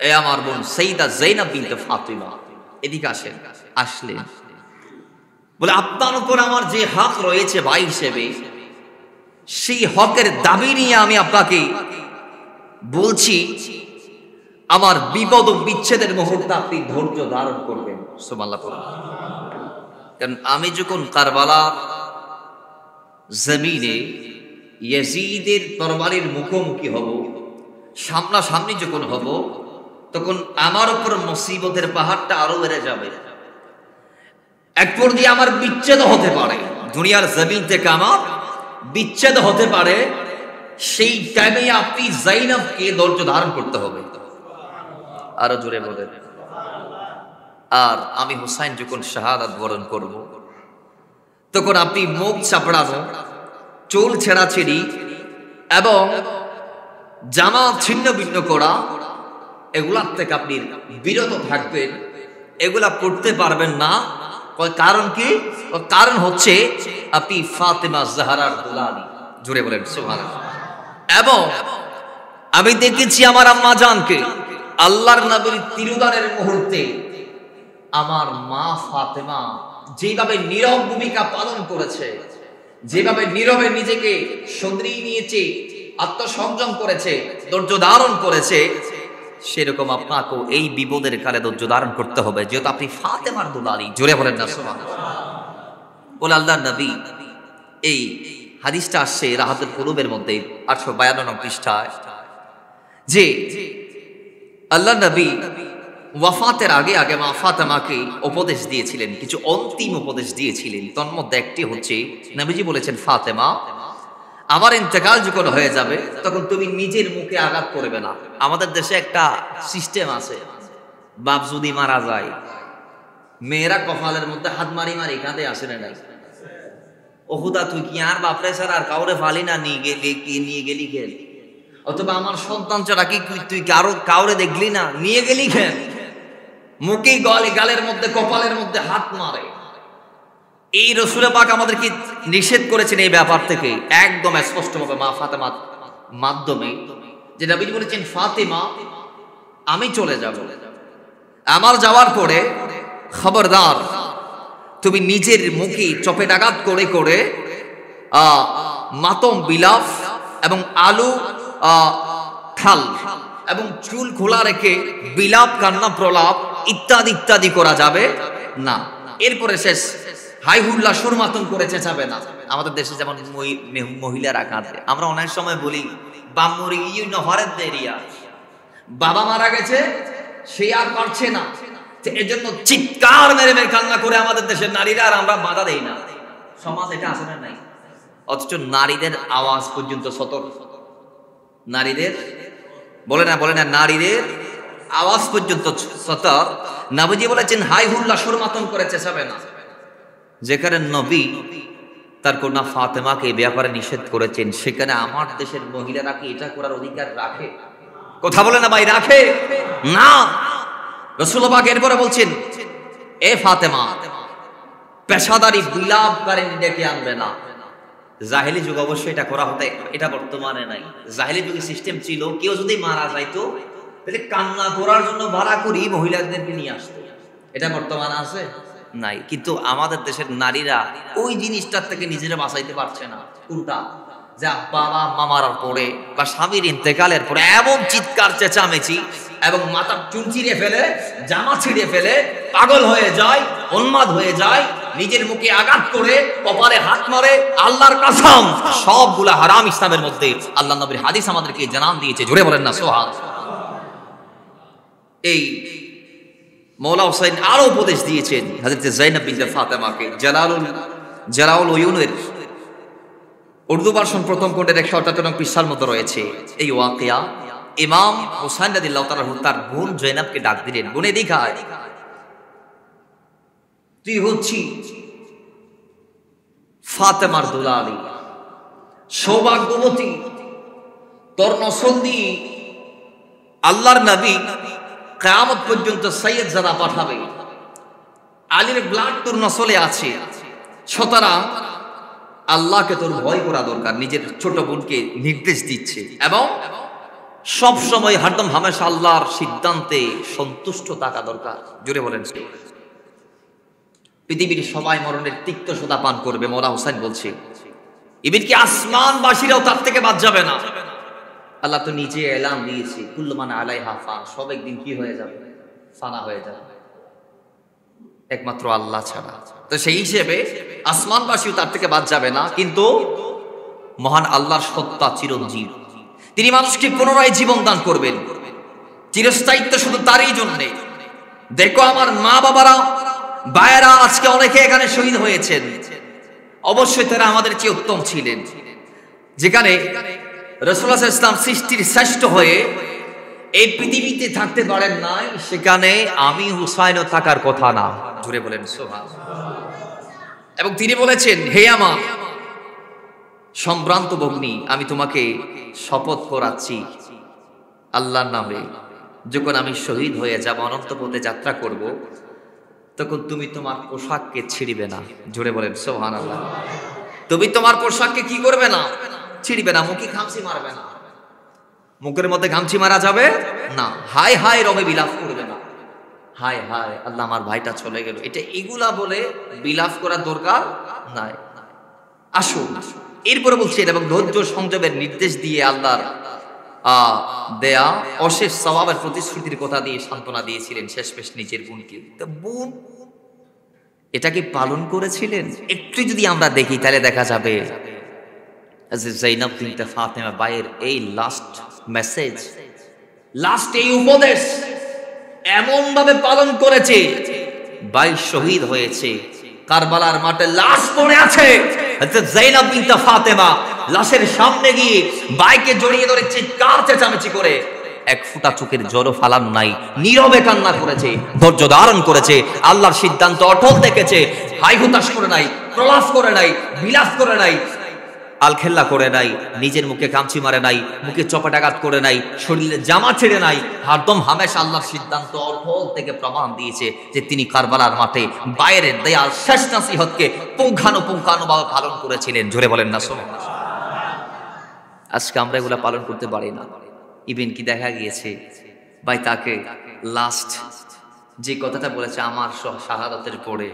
এ আমার বোন সাইয়্যিদা যায়েনব বিনতে ফাতিমা, এদিকে আসেন। আসলেন, বলে আপনার উপর আমার যে হক রয়েছে ভাই হিসেবে, সেই হকের দাবি নিয়ে আমি আপনাকে বলছি, আমার বিপদ ও বিচ্ছেদের মুহূর্তে আপনি ধৈর্য ধারণ করবেন। সুবহানাল্লাহ। কারণ আমি যখন কারবালার জমিনে ইয়াজিদের তরবারির মুখোমুখি হব, সামনাসামনি যখন হব, তখন আমার উপর মুসিবতের পাহাড়টা আরো বেড়ে যাবে। এক পর্যায়ে আমার বিচ্ছেদ হতে পারে, দুনিয়ার জমিন থেকে আমার বিচ্ছেদ হতে পারে। সেই টাইমে আপনি যায়েনবকে ধৈর্য ধারণ করতে হবে। আরো জোরে বলেন। আর আমি হুসাইন যখন শাহাদাত বরণ করব, তখন আপনি মুখ চাপড়ানো, চুল ছেঁড়াছেড়ি এবং জামা ছিন্ন ভিন্ন করা, এগুলার থেকে আপনি বিরত থাকবেন। এগুলা করতে পারবেন না। কারণ কি? কারণ হচ্ছে আপনি ফাতেমা জাহরার দুলালি। জোরে বলেন সুবহানাল্লাহ। এবং আমি দেখেছি আমার আম্মা জানকে আল্লাহর নবীর তিরুদানের মুহূর্তে আমার মা ফাতেমা যেভাবে নীরব ভূমিকা পালন করেছে, যেভাবে নীরবে নিজেকে সদরিয়ে নিয়েছে, আত্মসংযম করেছে, ধৈর্য ধারণ করেছে, সেরকম আপনাকেও এই বিপদের কালে ধৈর্য ধারণ করতে হবে, যেহেতু আপনি ফাতেমার দুলালি। জোরে বলেন না সুবহানাল্লাহ। বলে আল্লাহর নবী, এই হাদিসটা আসছে রাহাতুল কুলুবের মধ্যে 852 নং পৃষ্ঠায়, যে আল্লাহর নবী ওয়াফাতের আগে আগে মা ফাতেমাকে উপদেশ দিয়েছিলেন, কিছু অন্তিম উপদেশ দিয়েছিলেন। তার মধ্যে একটি হচ্ছে, নবীজি বলেছেন, ফাতেমা, আমার ইন্তেকাল যখন হয়ে যাবে তখন তুমি নিজের মুখে আঘাত করবে না। আমাদের দেশে একটা সিস্টেম আছে, বাপ যদি মারা যায়, মেয়েরা কপালের মধ্যে হাত মারি মারি কাঁদে, আসে না নাই? ওহুদা তুই কি আর বাপরে স্যার আর কাউরে ফালি না, নিয়ে গেলি খেল? অথবা আমার সন্তান ছাড়া কি তুই কাউরে দেখলি না, নিয়ে গেলি খেল? মুখে গালের মধ্যে কপালের মধ্যে হাত মারে। এই রাসূল পাক আমাদেরকে নিষেধ করেছেন এই ব্যাপার থেকে একদম স্পষ্টভাবে মা ফাতেমার মাধ্যমে, যে নবী বলেছেন, ফাতেমা, আমি চলে যাব, আমার যাওয়ার পরে খবরদার তুমি নিজের মুখে চপেটাঘাত করে করে মাতম বিলাপ এবং আলু খাল এবং চুল খোলা রেখে বিলাপ, কান্না, প্রলাপ ইত্যাদি ইত্যাদি করা যাবে না। এরপরে শেষ হাই হুল্লা সুরমাতন করে চেঁচাবে না। আমাদের দেশে যেমন মহিলারা কাঁদে, আমরা অনেক সময় বলি বামরি নহরের দেরিয়া, বাবা মারা গেছে, সে আর পারছে না, এজন্য চিৎকার মেরে মেরে কান্না করে আমাদের দেশের নারীরা, আর আমরা বাধা দেই না। সমাজ এটা আসলে নাই। অথচ নারীদের আওয়াজ পর্যন্ত সতর্ক, নারীদের বলে না নারীদের আওয়াজ পর্যন্ত সতর্ক। নবীজি বলেছেন, হাই হুল্লা সুরমাতন করে চেঁচাবে না। যেখানে নবী তার কন্যা ফাতেমাকে এই ব্যাপারে নিষেধ করেছেন, সেখানে আমার দেশের মহিলারা কি এটা করার অধিকার রাখে? কথা বলে না ভাই, রাখে না। রাসূলুল্লাহ পাক এরপরে বলছেন, এ ফাতেমা, পেশাদারি বিলাপকারী ডেকে আনবে না। জাহেলি যুগ অবশ্যই এটা করা হতো, এটা বর্তমানে নাই। জাহেলি যুগে সিস্টেম ছিল, কেউ যদি মারা যাইতো তাহলে কান্না করার জন্য ভাড়া করি মহিলাদেরকে নিয়ে আসতো। এটা বর্তমানে আছে নাই। কিন্তু আমাদের দেশের নারীরা ওই জিনিসটার থেকে নিজেরা বাঁচাইতে পারছে না। কোনটা? যা বাবা মামার পরে বা স্বামীর ইন্তেকালের পরে এমন চিৎকার চেঁচামেচি এবং মাথার চুল ছিঁড়ে ফেলে, জামা ছিঁড়ে ফেলে, পাগল হয়ে যায়, উন্মাদ হয়ে যায়, নিজের মুখে আঘাত করে কপালে হাত মারে, আল্লাহর কসম সবগুলা হারাম ইসলামের মধ্যে। আল্লাহ নবীর হাদিস আমাদেরকে জানান দিয়েছে, জোরে বলেন না সুবহানাল্লাহ। এই মৌলা হুসাইন আরো উপদেশ দিয়েছেন হযরত যায়েনব বিনতে ফাতেমাকে। জালালুল উয়ুনের উর্দু ভার্সন প্রথম খণ্ডের 178 নং পৃষ্ঠার মধ্যে রয়েছে এই ওয়াকিয়া। ইমাম হুসাইন রাদিয়াল্লাহু তাআলা তার বোন যায়েনবকে ডাক দিলেন, বোনে দেখায় তুই হচ্ছি ফাতেমার দুলালি, সৌভাগ্যবতী, তোর নসল দিয়ে আল্লাহর নবী কিয়ামত পর্যন্ত সৈয়দ জাদা পাঠাবে, আলীর ব্লাড তোর নসলে আছে, সুতরাং আল্লাহকে তোর ভয় করা দরকার। নিজের ছোট বোনকে নির্দেশ দিচ্ছে এবং সব সময় হরদম হামেশা আল্লাহর সিদ্ধান্তে সন্তুষ্ট থাকা দরকার। জোরে বলেন। পৃথিবীর সবাই মরণের তিক্ত সোদা পান করবে, মৌলা হুসাইন বলছে, এমনকি আসমানবাসীরাও তার থেকে বাদ যাবে না। আল্লাহ তো নিজে এলান দিয়েছে, কুল্লু মান আলাইহা ফান, সব একদিন কি হয়ে যাবে? ফানা হয়ে যাবে, একমাত্র আল্লাহ ছাড়া। তো সেই হিসেবে আসমানবাসীও তার থেকে বাদ যাবে না, কিন্তু মহান আল্লাহর সত্তা চিরঞ্জীব, তিনি মানুষকে পুনরায় জীবন দান করবেন। চিরস্থায়িত্ব শুধু তারই জন্যে। দেখো আমার মা বাবারা, ভাইয়েরা, আজকে অনেকে এখানে শহীদ হয়েছেন, অবশ্যই তারা আমাদের চেয়ে উত্তম ছিলেন। যেখানে রাসূলুল্লাহ সাল্লাল্লাহু আলাইহি ওয়াসাল্লাম সৃষ্টির শ্রেষ্ঠ হয়ে এই পৃথিবীতে থাকতে পারেন নাই, সেখানে আমি হুসাইনও থাকার কথা না। জুড়ে বলেন সুবহানাল্লাহ। এবং তিনি বলেছেন, হে আমার সম্ভ্রান্ত ভগ্নী, আমি তোমাকে শপথ করাচ্ছি আল্লাহর নামে, যখন আমি শহীদ হয়ে যাব, অনন্ত পথে যাত্রা করব, তখন তুমি তোমার পোশাককে ছিঁড়িবে না। জোরে বলেন সুবহানাল্লাহ। তুমি তোমার পোশাককে কি করবে না? ছিঁড়িবে না, মুখে খামচি মারবে না, মুখের মধ্যে গামছি মারা যাবে না, হায় হায় রবে বিলাপ করবে না, হায় হায় আল্লাহ আমার ভাইটা চলে গেল, এটা এগুলা বলে বিলাপ করার দরকার নাই। আসুন এরপরে বলছি, এবং ধৈর্য সংযমের নির্দেশ দিয়ে আল্লাহর দেয়া অশেষ সওয়াবের প্রতিশ্রুতির কথা দিয়ে সান্ত্বনা দিয়েছিলেন শেষমেশ নিজের বোনকে। তো বোন এটাকে পালন করেছিলেন। একটু যদি আমরা দেখি তাহলে দেখা যাবে যায়েনব বিনতে ফাতেমা বাইয়ের এই লাস্ট মেসেজ, লাস্ট এই উপদেশ এমন ভাবে পালন করেছে, ভাই শহীদ হয়েছে, কারবালার মাঠে লাশ পড়ে আছে, যায়েনব বিনতে ফাতেমা লাশের সামনে গিয়ে ভাইকে জড়িয়ে ধরে চিৎকার চেঁচামেচি করে এক ফোঁটা চোখের জলও ফালান নাই, নীরবে কান্না করেছে, ধৈর্য ধারণ করেছে, আল্লাহর সিদ্ধান্ত অটল দেখেছে, হাই হুতাশ করে নাই, প্রলাপ করে নাই, বিলাস করে নাই, আলখেল্লা করে নাই, নিজের মুখে কামচি মারে নাই, মুখে চপাটাঘাত করে নাই, শরীরে জামা ছেড়ে নাই, হরদম হামেশা আল্লাহর সিদ্ধান্ত অটল থেকে প্রমাণ দিয়েছে যে তিনি কারবালার মাঠে বাইরের দেয়াল শেষ নসিহতকে পুঙ্খানুপুঙ্খানুভাবে পালন করেছিলেন। জোরে বলেন না সুবহানাল্লাহ। আজকে আমরা এগুলা পালন করতে পারি না। ইভেন কি দেখা গিয়েছে ভাই তাকে লাস্ট যে কথাটা বলেছে, আমার শাহাদাতের পরে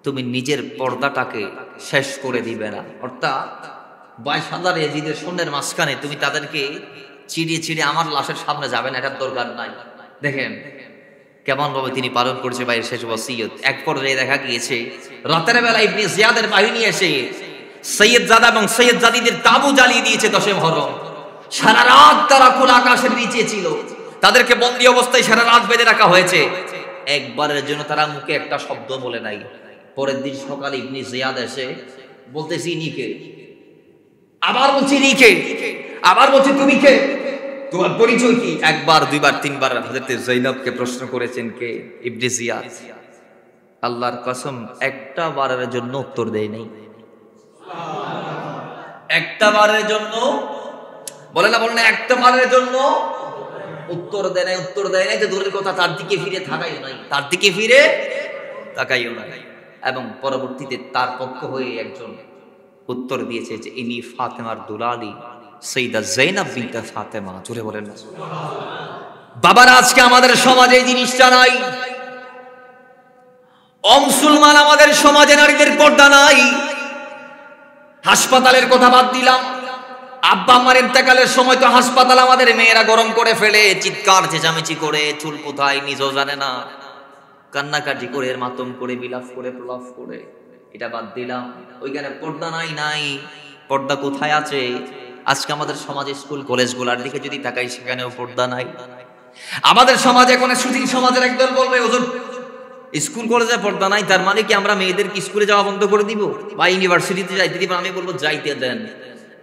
তুমি নিজের পর্দাটাকে শেষ করে দিবে না, অর্থাৎ 22,000 ইয়াজিদের সৈন্যের মাঝখানে তুমি তাদেরকে চিড়িয়ে চিড়িয়ে আমার লাশের সামনে যাবে না, এটার দরকার নাই। দেখেন কেমন ভাবে তিনি পালন করেছে ভাইয়ের শেষ ওসিয়ত। এক পর্যায়ে দেখা গিয়েছে রাতের বেলা ইবনে জিয়াদের বাহিনী এসে সৈয়দ জাদা এবং সৈয়দ জাদিদের তাবু জ্বালিয়ে দিয়েছে 10 মুহররম। সারা রাত তারা খোলা আকাশের নিচে ছিল, তাদেরকে বন্দী অবস্থায় সারা রাত বেঁধে রাখা হয়েছে। একবারের জন্য তারা মুখে একটা শব্দ বলে নাই। পরের দিন সকালে ইবনে জিয়াদ এসে বলতেছি নিকে, আবার বলছি নিকে, আবার বলছি তুমি কে, তোমার পরিচয় কি? একবার, দুইবার, তিনবার হযরত যায়েনবকে প্রশ্ন করেছেন কে? ইবনে জিয়াদ। আল্লাহর কসম একটা বারের জন্য উত্তর দেয় নাই, একটা বারের জন্য বলে না, বলে না, একটা বারের জন্য উত্তর দেয় নাই। উত্তর দেয় নাই তো দূরের কথা, তার দিকে ফিরে তাকাইও নাই, তার দিকে ফিরে তাকাইও নাই। এবং পরবর্তীতে তার পক্ষ হয়ে একজন উত্তর দিয়েছে যে ইনি ফাতেমার দুলালি সৈয়দা যায়েনব বিনতে ফাতেমা। জোরে বলেন না সুবহানাল্লাহ। বাবারা আজকে আমাদের সমাজে এই জিনিসটা নাই। অমুসলমান আমাদের সমাজে নারীদের পর্দা নাই। হাসপাতালের কথা বাদ দিলাম, আব্বা আমার ইন্তেকালের সময় তো হাসপাতাল আমাদের মেয়েরা গরম করে ফেলে, চিৎকার চেঁচামেচি করে, চুল কোথায় নিজেও জানে না। কান্নাকাটি করে, এর মাতম করে, বিলাপ করে, প্রলাপ করে, এটা বাদ দিলাম। ওইখানে পর্দা নাই। পর্দা কোথায় আছে? আজকে আমাদের সমাজে স্কুল কলেজগুলোর দিকে যদি তাকাই, সেখানেও পর্দা নাই। আমাদের সমাজে এখন সুধীর সমাজের একদল বলবে, ওজন স্কুল কলেজে পর্দা নাই, তার মানে কি আমরা মেয়েদেরকে স্কুলে যাওয়া বন্ধ করে দিব বা ইউনিভার্সিটিতে যাইতে দিব? আমি বলবো যাইতে দেন।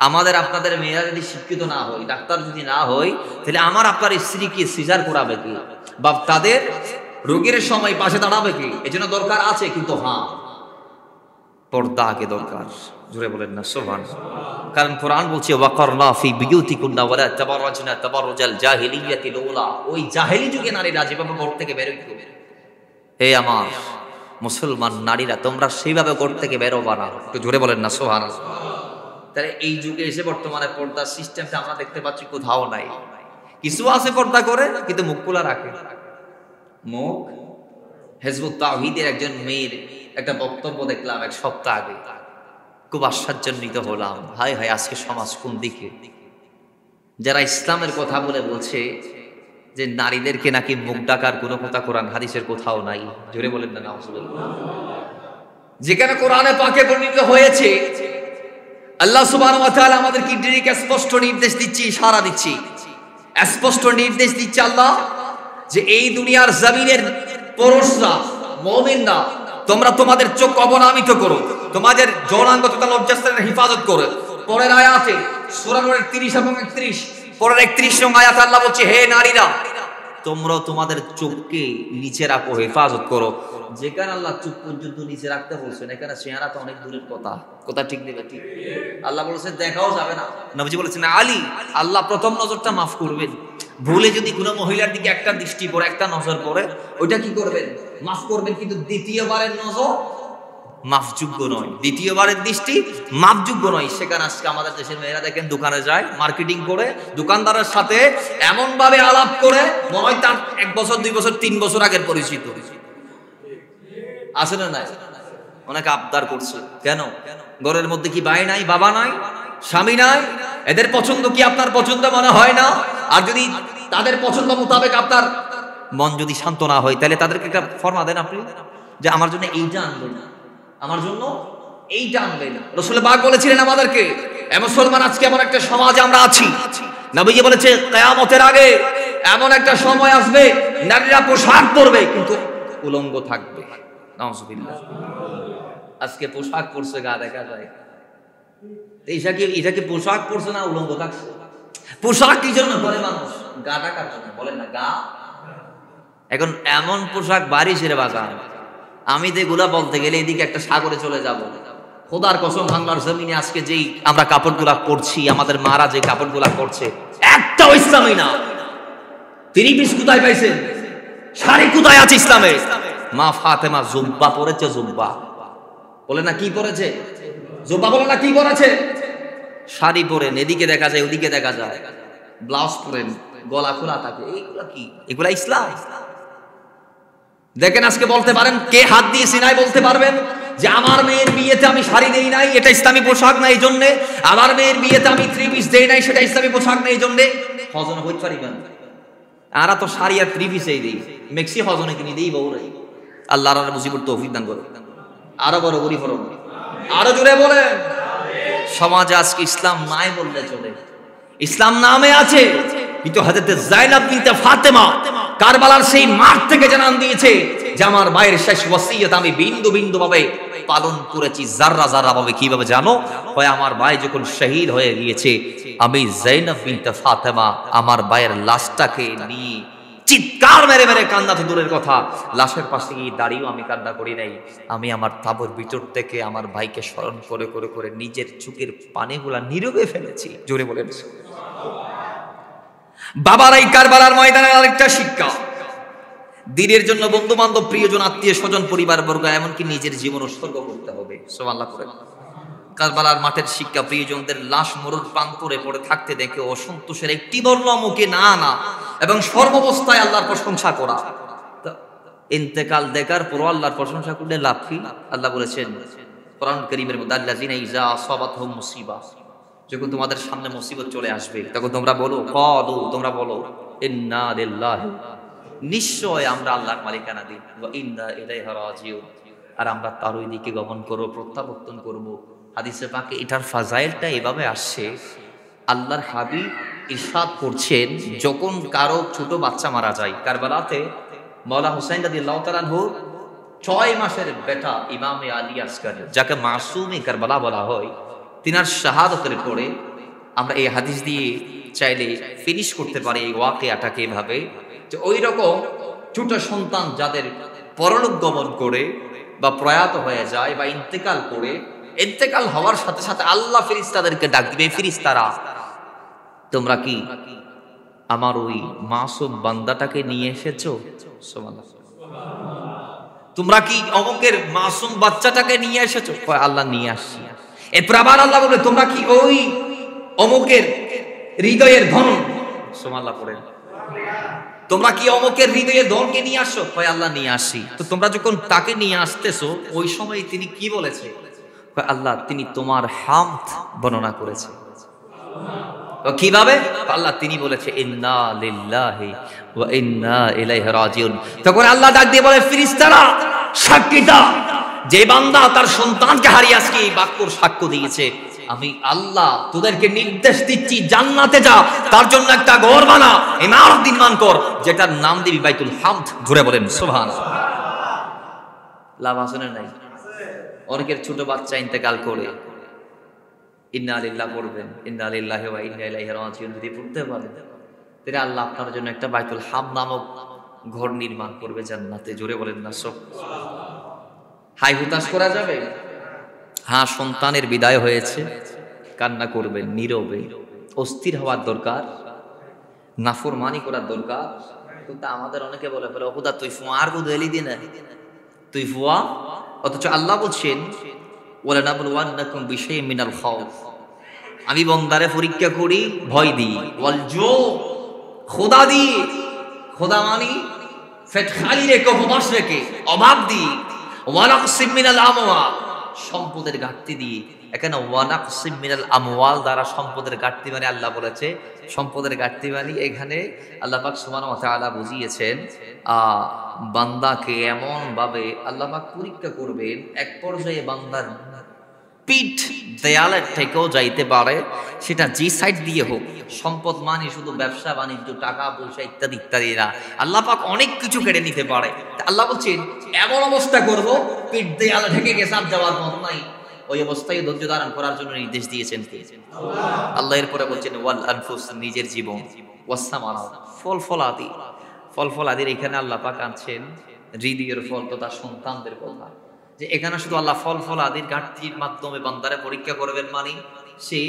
আমাদের আপনাদের মেয়েরা যদি শিক্ষিত না হয়, ডাক্তার যদি না হয়, তাহলে আমার আপনার স্ত্রীকে সিজার করাবে কি বা তাদের রোগের সময় পাশে দাঁড়াবে কি? এজন্য দরকার আছে, কিন্তু হ্যাঁ, পর্দা আগে দরকার। জোরে বলেন না সুবহানাল্লাহ। কারণ কোরআন বলছে ওয়াকারনা ফি বিয়ুতিকুন্না ওয়ালা তাবাররাজনা তাবাররুজাল জাহিলিয়াতিল উলা। ওই জাহেলি যুগে নারীরা যেভাবে ঘর থেকে বের হইতো, হে আমার মুসলমান নারীরা, তোমরা সেইভাবে ঘর থেকে বেরোবা না। একটু জোরে বলেন না সুবহানাল্লাহ। তাহলে এই যুগে এসে বর্তমানে পর্দার সিস্টেমটা আমরা দেখতে পাচ্ছি কোথাও নাই। কিছু আছে পর্দা করে, কিন্তু মুখ খোলা রাখে। মুখ হিজবুত তাওহীদের একজন মেয়ের একটা বক্তব্য দেখলাম এক সপ্তাহ আগে, খুব আশ্চর্যান্বিত হলাম। হায় হায়, আজকে সমাজ কোন দিকে! যারা ইসলামের কথা বলে বলছে যে নারীদেরকে নাকি মুখ ডাকার কোনো কথা কোরআন হাদিসের কোথাও নাই। জোরে বলেন না নাউজুবিল্লাহ। যেখানে কোরআনে পাকে বর্ণিত হয়েছে, আল্লাহ সুবহানাহু ওয়া তাআলা আমাদের কি স্পষ্ট নির্দেশ দিচ্ছি, ইশারা দিচ্ছি, স্পষ্ট নির্দেশ দিচ্ছে আল্লাহ যে এই দুনিয়ার জমিনের পুরুষরা, মুমিনরা, তোমরা তোমাদের চোখ অবনমিত করো, তোমাদের যৌনাঙ্গ তথা লজ্জাস্থানের হিফাজত করো। পরের আয়াতে সূরা নূরের 30 এবং 31, পরের 31 নং আয়াতে আল্লাহ বলছে, হে নারীরা, তোমরা তোমাদের চোখকে নিচে রাখো, হেফাজত করো। যেখানে আল্লাহ চোখ পর্যন্ত নিচে রাখতে বলছেন, এখানে চেহারা তো অনেক দূরের কথা। কথা ঠিক নেবে ঠিক? আল্লাহ বলেছেন দেখাও যাবে না। নবীজি বলেছেন আলী, আল্লাহ প্রথম নজরটা মাফ করবেন। ভুলে যদি কোনো মহিলার দিকে একটা দৃষ্টি পড়ে, একটা নজর পড়ে, ওইটা কি করবেন? মাফ করবেন। কিন্তু দ্বিতীয়বারের নজর মাফযোগ্য নয়, দ্বিতীয়বারের দৃষ্টি মাফযোগ্য নয়। সেখানে আজকে আমাদের দেশের মেয়েরা দেখেন দোকানে যায়, মার্কেটিং করে, দোকানদারের সাথে এমন ভাবে আলাপ করে মনে হয় তার 1 বছর 2 বছর 3 বছর আগের পরিচিত। আছে না নাই? অনেকে আবদার করছে, কেন? ঘরের মধ্যে কি ভাই নাই, বাবা নাই, স্বামী নাই? এদের পছন্দ কি আপনার পছন্দ মনে হয় না? আর যদি তাদের পছন্দ মোতাবেক আপনার মন যদি শান্ত না হয়, তাহলে তাদেরকে একটা ফরমা দেন আপনি যে আমার জন্য এইটা আনবেন, আমার জন্য এইটা আনবেন। রাসূল পাক বলেছিলেন আমাদেরকে, মুসলমান আজকে এমন একটা সমাজে আমরা আছি, নবীজি বলেছে কিয়ামতের আগে এমন একটা সময় আসবে নারীরা পোশাক পরবে কিন্তু উলঙ্গ থাকবে। নাউজুবিল্লাহ। আজকে পোশাক পরছে, গা দেখা যায়। এটা কি পোশাক পরছে না উলঙ্গ থাকছে? পোশাক কি জন্য পরে মানুষ? গা ঢাকার জন্য, বলেন না? গা। এখন এমন পোশাক বাড়ি ছেড়ে বাজান, আমি যেগুলা বলতে গেলে এদিকে একটা সাগরে চলে যাব। খোদার কসম, বাংলার জমিনে আজকে যেই আমরা কাপড়গুলা পরছি, আমাদের মারা যে কাপড়গুলা পরছে, একটাও ইসলামী না। 3 পিস কোথায় পাইছেন? শাড়ি কোথায় আছে ইসলামে? মা ফাতেমা জুব্বা পরেছে, জুব্বা। বলে না কি পরেছে? জুব্বা। বলে না কি পরেছে? শাড়ি পরেন, এদিকে দেখা যায় ওদিকে দেখা যায়, ব্লাউজ পরেন, গলা খোলা থাকে। এইগুলা কি? এগুলা ইসলাম? দেখেন আজকে বলতে পারেন, কে হাত দিয়ে সিনায় বলতে পারবেন যে আমার মেয়ের বিয়েতে আমি শাড়ি দেই নাই, এটা ইসলামী পোশাক না এই জন্যে? আমার মেয়ের বিয়েতে আমি 3 পিস দেই নাই, সেটা ইসলামী পোশাক না এই জন্যে? হজনে হইতে পারিবেন? আরা তো শাড়ি আর 3 পিসেই দেই, মেক্সি হজনে কিনে দেই বউরে। আল্লাহ আর মুজিবুর তৌফিক দান করে। আরো বড় গরি ফরম, আরো জোরে বলেন। সমাজে আজকে ইসলাম নাই বললে চলে, ইসলাম নামে আছে, কিন্তু হযরত যায়েনব বিনতে ফাতেমা কারবালার সেই মাঠ থেকে জানান দিয়েছে যে আমার ভাইয়ের শেষ ওসিয়ত আমি বিন্দু বিন্দু ভাবে পালন করেছি, জাররা জাররা ভাবে। কিভাবে জানো? হয় আমার ভাই যখন শহীদ হয়ে গিয়েছে, আমি যায়েনব বিনতে ফাতেমা আমার ভাইয়ের লাশটাকে নিয়ে চিৎকার মেরে মেরে কান্না তো দূরের কথা, লাশের পাশে গিয়ে দাঁড়িয়েও আমি কান্না করি নাই। আমি আমার তাবুর ভিতর থেকে আমার ভাইকে স্মরণ করে করে করে নিজের চোখের পানিগুলা নীরবে ফেলেছি। জোরে বলেন বাবার। এই কারবালার ময়দানের আরেকটা শিক্ষা, দিনের জন্য বন্ধু বান্ধব, প্রিয়জন, আত্মীয় স্বজন, পরিবার বর্গ, এমনকি নিজের জীবন উৎসর্গ করতে হবে। সুবহানাল্লাহ করে। কারবালার মাঠের শিক্ষা, প্রিয়জনদের লাশ মরুর প্রান্তরে পড়ে থাকতে দেখে অসন্তোষের একটি বর্ণ মুখে না আনা এবং সর্বাবস্থায় আল্লাহর প্রশংসা করা। ইন্তেকাল দেখার পর আল্লাহর প্রশংসা করলে লাভ কি? আল্লাহ বলেছেন কোরআন কারীমের মধ্যে, আল্লাযিনা ইযা আসাবাতহুম মুসিবা, যখন তোমাদের সামনে মুসিবত চলে আসবে তখন তোমরা বলো, ক্বালু, তোমরা বলো, ইন্না লিল্লাহি নিশ্চয় আমরা আল্লাহর মালিকানা দিই, ওয়া ইন্না ইলাইহি রাজিউন, আর আমরা তার ওই দিকে গমন করব, প্রত্যাবর্তন করব। হাদিসে পাকে এটার ফাজাইলটা এভাবে আসছে, আল্লাহর হাবিব ইরশাদ করছেন, যখন কারো ছোট বাচ্চা মারা যায়, কারবালাতে মাওলা হুসাইন রাদিয়াল্লাহু তাআলা আনহু 6 মাসের বেটা ইমামে আলী আসকারী, যাকে মাসুমে কারবালা বলা হয়, তিনার শাহাদাতের পরে আমরা এই হাদিস দিয়ে চাইলে ফিনিশ করতে পারি এই ওয়াকিয়াটাকে এভাবে, যে ওই রকম ছোট সন্তান যাদের পরলোক গমন করে বা প্রয়াত হয়ে যায় বা ইন্তেকাল করে, ইন্তেকাল হওয়ার সাথে সাথে আল্লাহ ফেরেশতাদেরকে ডাক দিবে, ফেরেশতারা তোমরা কি আমার ওই মাসুম বান্দাটাকে নিয়ে এসেছো? সুবহানাল্লাহ। তোমরা কি অমুকের মাসুম বাচ্চাটাকে নিয়ে এসেছো? আল্লাহ নিয়ে আসছি। এরপর আবার আল্লাহ বলে, তোমরা কি ওই অমুকের হৃদয়ের ধন, সুবহানাল্লাহ পড়েন, তোমরা কি অমুকের হৃদয়ের ধনকে নিয়ে আসছো? আল্লাহ নিয়ে আসি। তো তোমরা যখন তাকে নিয়ে আসতেছো, ওই সময় তিনি কি বলেছে? আল্লাহ তিনি তোমার হামদ বর্ণনা করেছে। কিভাবে? আল্লাহ তিনি বলেছে ইন্না লিল্লাহি ওয়া ইন্না ইলাইহি রাজিউন। তখন আল্লাহ ডাক দিয়ে বলে, ফেরেশতারা সাক্ষী দাও, যে বান্দা তার সন্তানকে হারিয়ে আজকে এই বাক্যর সাক্ষ্য দিয়েছে, আমি আল্লাহ তোদেরকে নির্দেশ দিচ্ছি, জান্নাতে যা, তার জন্য একটা ঘর বানা, ইমারত নির্মাণ কর, যেটার নাম দিবি বাইতুল হামদ। জোরে বলেন সুবহানাল্লাহ। লাভ আছে না নাই? অনেকের ছোট বাচ্চা ইন্তেকাল করে ইন্না লিল্লাহ পড়বেন, ইন্না লিল্লাহি ওয়া ইন্না ইলাইহি রাজিউন যদি পড়তে পারেন, তাহলে আল্লাহ আপনার জন্য একটা বাইতুল হামদ নামক ঘর নির্মাণ করবে জান্নাতে। জোরে বলেন না সুবহানাল্লাহ। হাই হুতাশ করা যাবে? হ্যাঁ, সন্তানের বিদায় হয়েছে, কান্না করবেন নীরবে, অস্থির হওয়ার দরকার, নাফরমানি করার দরকার। কিন্তু আমাদের অনেকে বলে ফেলে, ওহুদা তুই ফুয়া আর বুধ এলি দিন, তুই ফুয়া। অথচ আল্লাহ বলছেন, ওয়ালানাবলুওয়ান্নাকুম বিশাইইম মিনাল খাউফ, আমি বান্দারে পরীক্ষা করি ভয় দিই, ওয়াল জু, খোদা দিই, খোদা মানি পেট খালি রেখে, উপবাস রেখে, অভাব দিই, ওয়ানাকসিম মিনাল আমওয়াল, সম্পদের ঘাটতি দিয়ে। এখানে ওয়ানাকসিম মিনাল আমওয়াল দ্বারা সম্পদের ঘাটতি মানে আল্লাহ বলেছে সম্পদের ঘাটতি মানে এখানে আল্লাহ পাক সুবহানাহু ওয়া তাআলা বুঝিয়েছেন বান্দাকে এমন ভাবে আল্লাহ পাক পরীক্ষা করবেন, এক পর্যায়ে বান্দার পিঠ দেয়ালের থেকেও যাইতে পারে, সেটা যে সাইড দিয়ে হোক। সম্পদ মানে শুধু ব্যবসা বাণিজ্য, টাকা পয়সা ইত্যাদি ইত্যাদি না, আল্লাহ পাক অনেক কিছু কেড়ে নিতে পারে। আল্লাহ বলছেন এমন অবস্থা করব, পিঠ দেয়ালে ঢেকে গেছে, আর যাওয়ার মত নাই। ওই অবস্থায় ধৈর্য ধারণ করার জন্য নির্দেশ দিয়েছেন কে? আল্লাহ। এরপরে বলছেন ওয়াল আনফুস, নিজের জীবন, ওয়াসসামারাত, ফল ফলাদির এখানে আল্লাহ পাক আনছেন হৃদয়ের ফল তথা সন্তানদের কথা, যে এখানে শুধু আল্লাহ ফল আদির ঘাটতির মাধ্যমে বান্দারে পরীক্ষা করবেন, মানে সে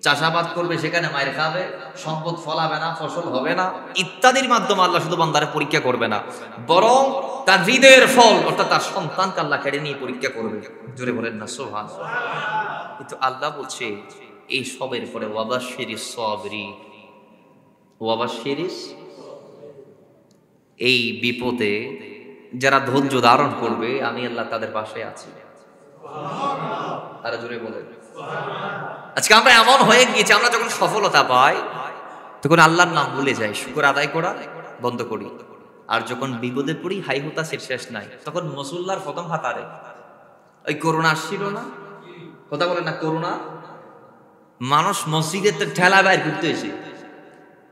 চাষাবাদ করবে, সেখানে মায়ের খাবে, সম্পদ ফলাবে না, ফসল হবে না ইত্যাদির মাধ্যমে আল্লাহ শুধু বান্দারে পরীক্ষা করবে না, বরং তার হৃদয়ের ফল অর্থাৎ তার সন্তানকে আল্লাহ কেড়ে নিয়ে পরীক্ষা করবে। জোরে বলেন না সুবহানাল্লাহ। কিন্তু আল্লাহ বলছে এই সবের পরে ওয়াবাশশিরিস সাবিরিন, ওয়াবাশশিরিস, এই বিপদে যারা ধৈর্য ধারণ করবে আমি আল্লাহ তাদের পাশে আছি। তারা জোরে বলেন। আজকে আমরা এমন হয়ে গিয়েছি, আমরা যখন সফলতা পাই তখন আল্লাহর নাম ভুলে যাই, শুকর আদায় করা বন্ধ করি। আর যখন বিপদে পড়ি হাই হুতাশের শেষ নাই, তখন মুসল্লার প্রথম হাতারে ওই করোনা আসছিল না, কথা বলে না, করোনা মানুষ মসজিদের ঠেলা বাইর করতে এসে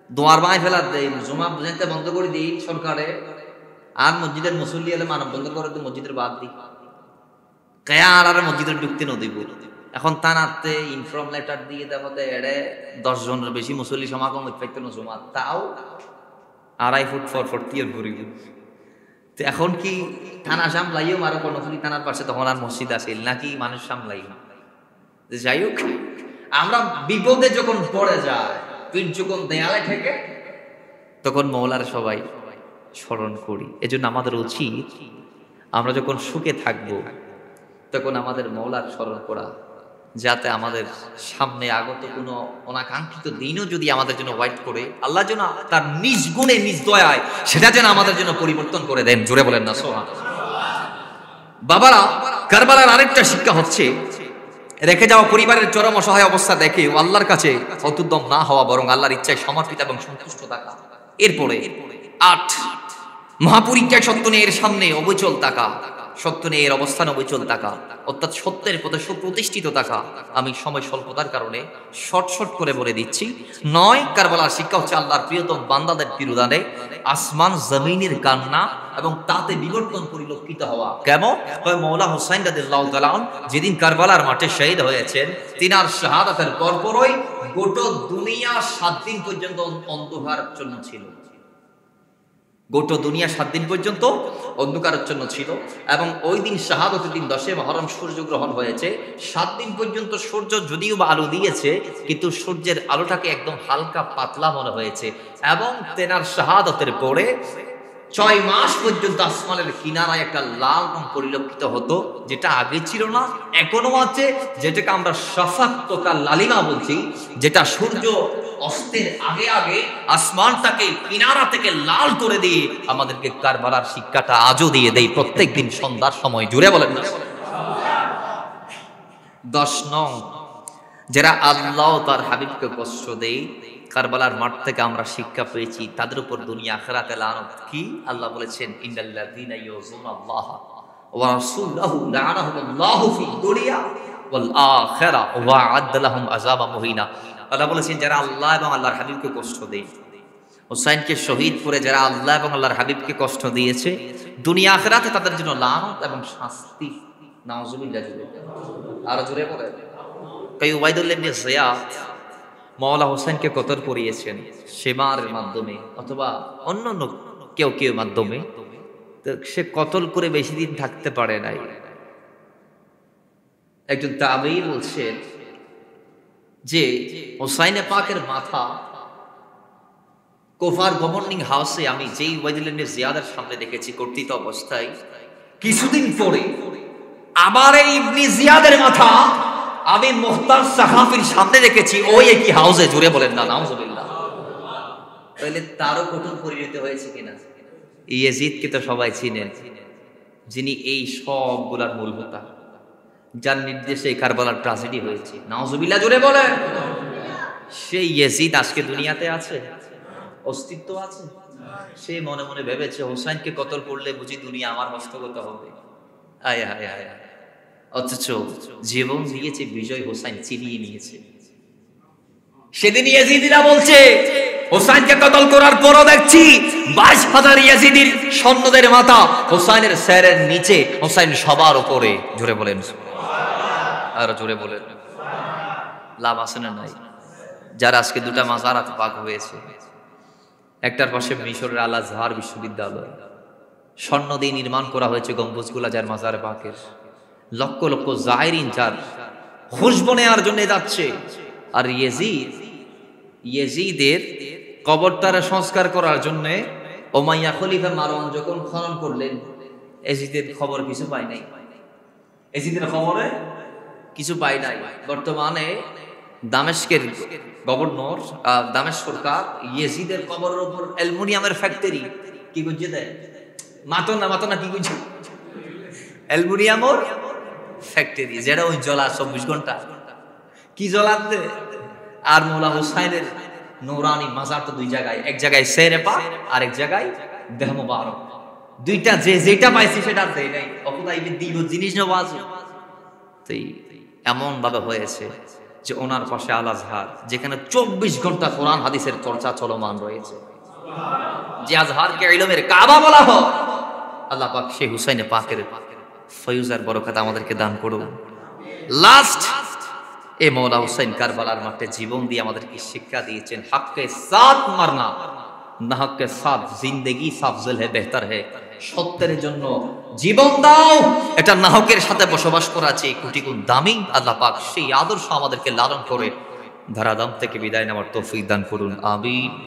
দোয়ার বাঁয় ফেলার দেয়, জমা বুঝাইতে বন্ধ করে দিই সরকারে, আর মসজিদের মুসল্লি এলে মানব বন্ধ করে দিই, মসজিদের বাদ দিই, কেয়া আর মসজিদের ঢুকতে নদীব। এখন তানাতে ইনফর্ম লেটার দিয়ে দেখো এড়ে 10 জনের বেশি মুসল্লি সমাগম পাইতেন জমা, তাও 2.5 ফুট ফর টিয়ার ঘুরি। তো এখন কি থানা সামলাইও আরো কর্ণফুলি থানার পাশে তখন আর মসজিদ আসিল নাকি মানুষ সামলাই? যাই হোক, আমরা বিপদে যখন পড়ে যায়, পিঠ যখন দেয়ালে ঠেকে, তখন মওলার সবাই স্মরণ করি। এজন্য আমাদের উচিত আমরা যখন সুখে থাকবো তখন আমাদের মওলার স্মরণ করা, যাতে আমাদের সামনে আগত কোনো অনাকাঙ্ক্ষিত দিনও যদি আমাদের জন্য ওয়াইট করে, আল্লাহ যেন তার নিজ গুণে নিজ দয়ায় সেটা যেন আমাদের জন্য পরিবর্তন করে দেন। জোরে বলেন না সুবহানাল্লাহ। বাবারা, কারবালার আরেকটা শিক্ষা হচ্ছে, রেখে যাওয়া পরিবারের চরম অসহায় অবস্থা দেখে আল্লাহর কাছে হতোদ্যম না হওয়া, বরং আল্লাহর ইচ্ছায় সমর্পিত এবং সন্তুষ্ট থাকা। এরপরে 8 মহাপরীক্ষায় সত্য নিয়ের সামনে অবিচল থাকা, সত্য নিয়ের অবস্থান অবিচল থাকা, অর্থাৎ সত্যের পথে সুপ্রতিষ্ঠিত থাকা। আমি সময় স্বল্পতার কারণে শর্ট করে বলে দিচ্ছি। 9 কারবালার শিক্ষা হচ্ছে আল্লাহর প্রিয়তম বান্দাদের তিরুদানে আসমান জমিনের কান্না এবং তাতে বিবর্তন পরিলক্ষিত হওয়া। কেমন? মওলা হুসাইন রাদিয়াল্লাহু তাআলা যেদিন কারবালার মাঠে শহীদ হয়েছেন, তিনার শাহাদাতের পরপরই গোটা দুনিয়া 7 দিন পর্যন্ত অন্ধকারাচ্ছন্ন ছিল। গোটা দুনিয়া 7 দিন পর্যন্ত অন্ধকারাচ্ছন্ন ছিল এবং ওই দিন শাহাদতের দিন 10 মুহররম সূর্যগ্রহণ হয়েছে। 7 দিন পর্যন্ত সূর্য যদিও বা আলো দিয়েছে, কিন্তু সূর্যের আলোটাকে একদম হালকা পাতলা মনে হয়েছে। এবং তেনার শাহাদতের পরে 6 মাস পর্যন্ত আসমানের কিনারায় একটা লাল রং পরিলক্ষিত হতো, যেটা আগে ছিল না, এখনো আছে, যেটাকে আমরা শাফাক তোকা লালিমা বলছি, যেটা সূর্য অস্তের আগে আগে আসমানটাকে কিনারা থেকে লাল করে দিয়ে আমাদেরকে কারবালার শিক্ষাটা আজও দিয়ে দেয় প্রত্যেকদিন সন্ধ্যার সময়। জুড়ে বলেন না। 10 নং, যারা আল্লাহ তার হাবিবকে কষ্ট দেয়, কারবালার মাঠ থেকে আমরা শিক্ষা পেয়েছি, তাদের উপর দুনিয়া আখিরাতে লানত কি? আল্লাহ বলেছেন ইন্নাল্লাযীনা ইউযুনাল্লাহ ওয়া রাসূলাহু লা'নাহুমুল্লাহু ফিদ দুনিয়া ওয়াল আখিরা ওয়া আ'আদ্দা লাহুম আযাবাম মুহিনা। আল্লাহ বলেছেন যারা আল্লাহ এবং আল্লাহর হাবিবকে কষ্ট দেয়, হুসাইনকে শহীদ করে যারা আল্লাহ এবং আল্লাহর হাবিবকে কষ্ট দিয়েছে, দুনিয়া আখিরাতে তাদের জন্য লানত এবং শাস্তি। নাউযুবিল্লাহ। আর জোরে বলেন। তাই উবাইদুল্লাহ ইবনে জিয়াদ মওলা হুসাইনকে কতল করিয়েছেন সেমারের মাধ্যমে অথবা অন্যান্য কেউ মাধ্যমে। তো সে কতল করে বেশি দিন থাকতে পারে নাই। একজন তাবেঈ বলছেন যে হুসাইনে পাকের মাথা কুফার গভর্নিং হাউসে আমি যেই উবাইদুল্লাহ ইবনে জিয়াদের সামনে দেখেছি কর্তৃত অবস্থায়, কিছুদিন পরে আবার এই ইবনে জিয়াদের মাথা আমি মুখতার সাহাফির সামনে দেখেছি ওই একই হাউসে। জুড়ে বলেন না নাউযুবিল্লাহ। তাহলে তারও কঠোর পরিণত হয়েছে কিনা? ইয়াজিদকে তো সবাই চিনেন, যিনি এই সবগুলার মূল হোতা, যার নির্দেশে কারবালার ট্র্যাজেডি হয়েছে। নাউযুবিল্লাহ। জুড়ে বলেন। সেই ইয়াজিদ আজকে দুনিয়াতে আছে, অস্তিত্ব আছে। সে মনে মনে ভেবেছে হুসাইনকে কতল করলে বুঝি দুনিয়া আমার হস্তগত হবে। আয় হায় হায়। অথচ জীবন দিয়েছে বিজয় হুসাইন চিনিয়ে নিয়েছে। সেদিন ইয়াজিদিরা বলছে হুসাইনকে কতল করার পরও দেখছি 22,000 ইয়াজিদির সৈন্যদের মাথা হুসাইনের স্যারের নিচে, হুসাইন সবার উপরে। জোরে বলেন আর জোরে বলেন। লাভ আছে না নাই? যারা আজকে 2টা মাজারাত পাক হয়েছে, একটার পাশে মিশরের আল আজহার বিশ্ববিদ্যালয়, স্বর্ণ দিয়ে নির্মাণ করা হয়েছে গম্বুজগুলা, যার মাজার পাকের লক্ষ লক্ষ জায়রিন যার খুশবু নেওয়ার জন্য যাচ্ছে। আর ইয়েজিদের কবরটারে সংস্কার করার জন্য উমাইয়া খলিফা মারওয়ান যখন খনন করলেন, ইয়াজিদের খবর কিছু পাই নাই। ইয়াজিদের খবরে কিছু পাই নাই। বর্তমানে দামেস্কের গভর্নর, দামেস্ক সরকার ইয়াজিদের কবরের উপর অ্যালুমিনিয়ামের ফ্যাক্টরি কি করছে দেয়, মাতো না কি করছে, অ্যালুমিনিয়ামের ফ্যাক্টরি, যেটা ওই জ্বলা 24 ঘন্টা কি জ্বলাতে। আর মওলা হুসাইনের নূরানি মাজার তো 2 জায়গায়, এক জায়গায় সেরে পাক আর এক জায়গায় দেহ মোবারক। 2টা যেটা পাইছি সেটা দেয় নাই, অপদাই দিব জিনিস নেওয়া আছে। তাই এমন ভাবে হয়েছে যে ওনার পাশে আল আজহার, যেখানে 24 ঘন্টা কোরআন হাদিসের চর্চা চলমান রয়েছে, যে আজহারকে ইলমের কাবা বলা হয়। আল্লাহ পাক সেই হুসাইনে পাকের ফয়ুজার বরকত আমাদেরকে দান করুন। লাস্ট এ মওলা হুসাইন কারবালার মাঠে জীবন দিয়ে আমাদেরকে শিক্ষা দিয়েছেন হককে সাথ মারনা, না হককে সাথ জিন্দেগি সাফজল হে বেহতর হে। সত্যের জন্য জীবন দাও, এটা নাহকের সাথে বসবাস করা চেয়ে কোটি গুণ দামি। আল্লাহ পাক সেই আদর্শ আমাদেরকে লালন করে ধারাধাম থেকে বিদায় নেওয়ার তৌফিক দান করুন। আমিন।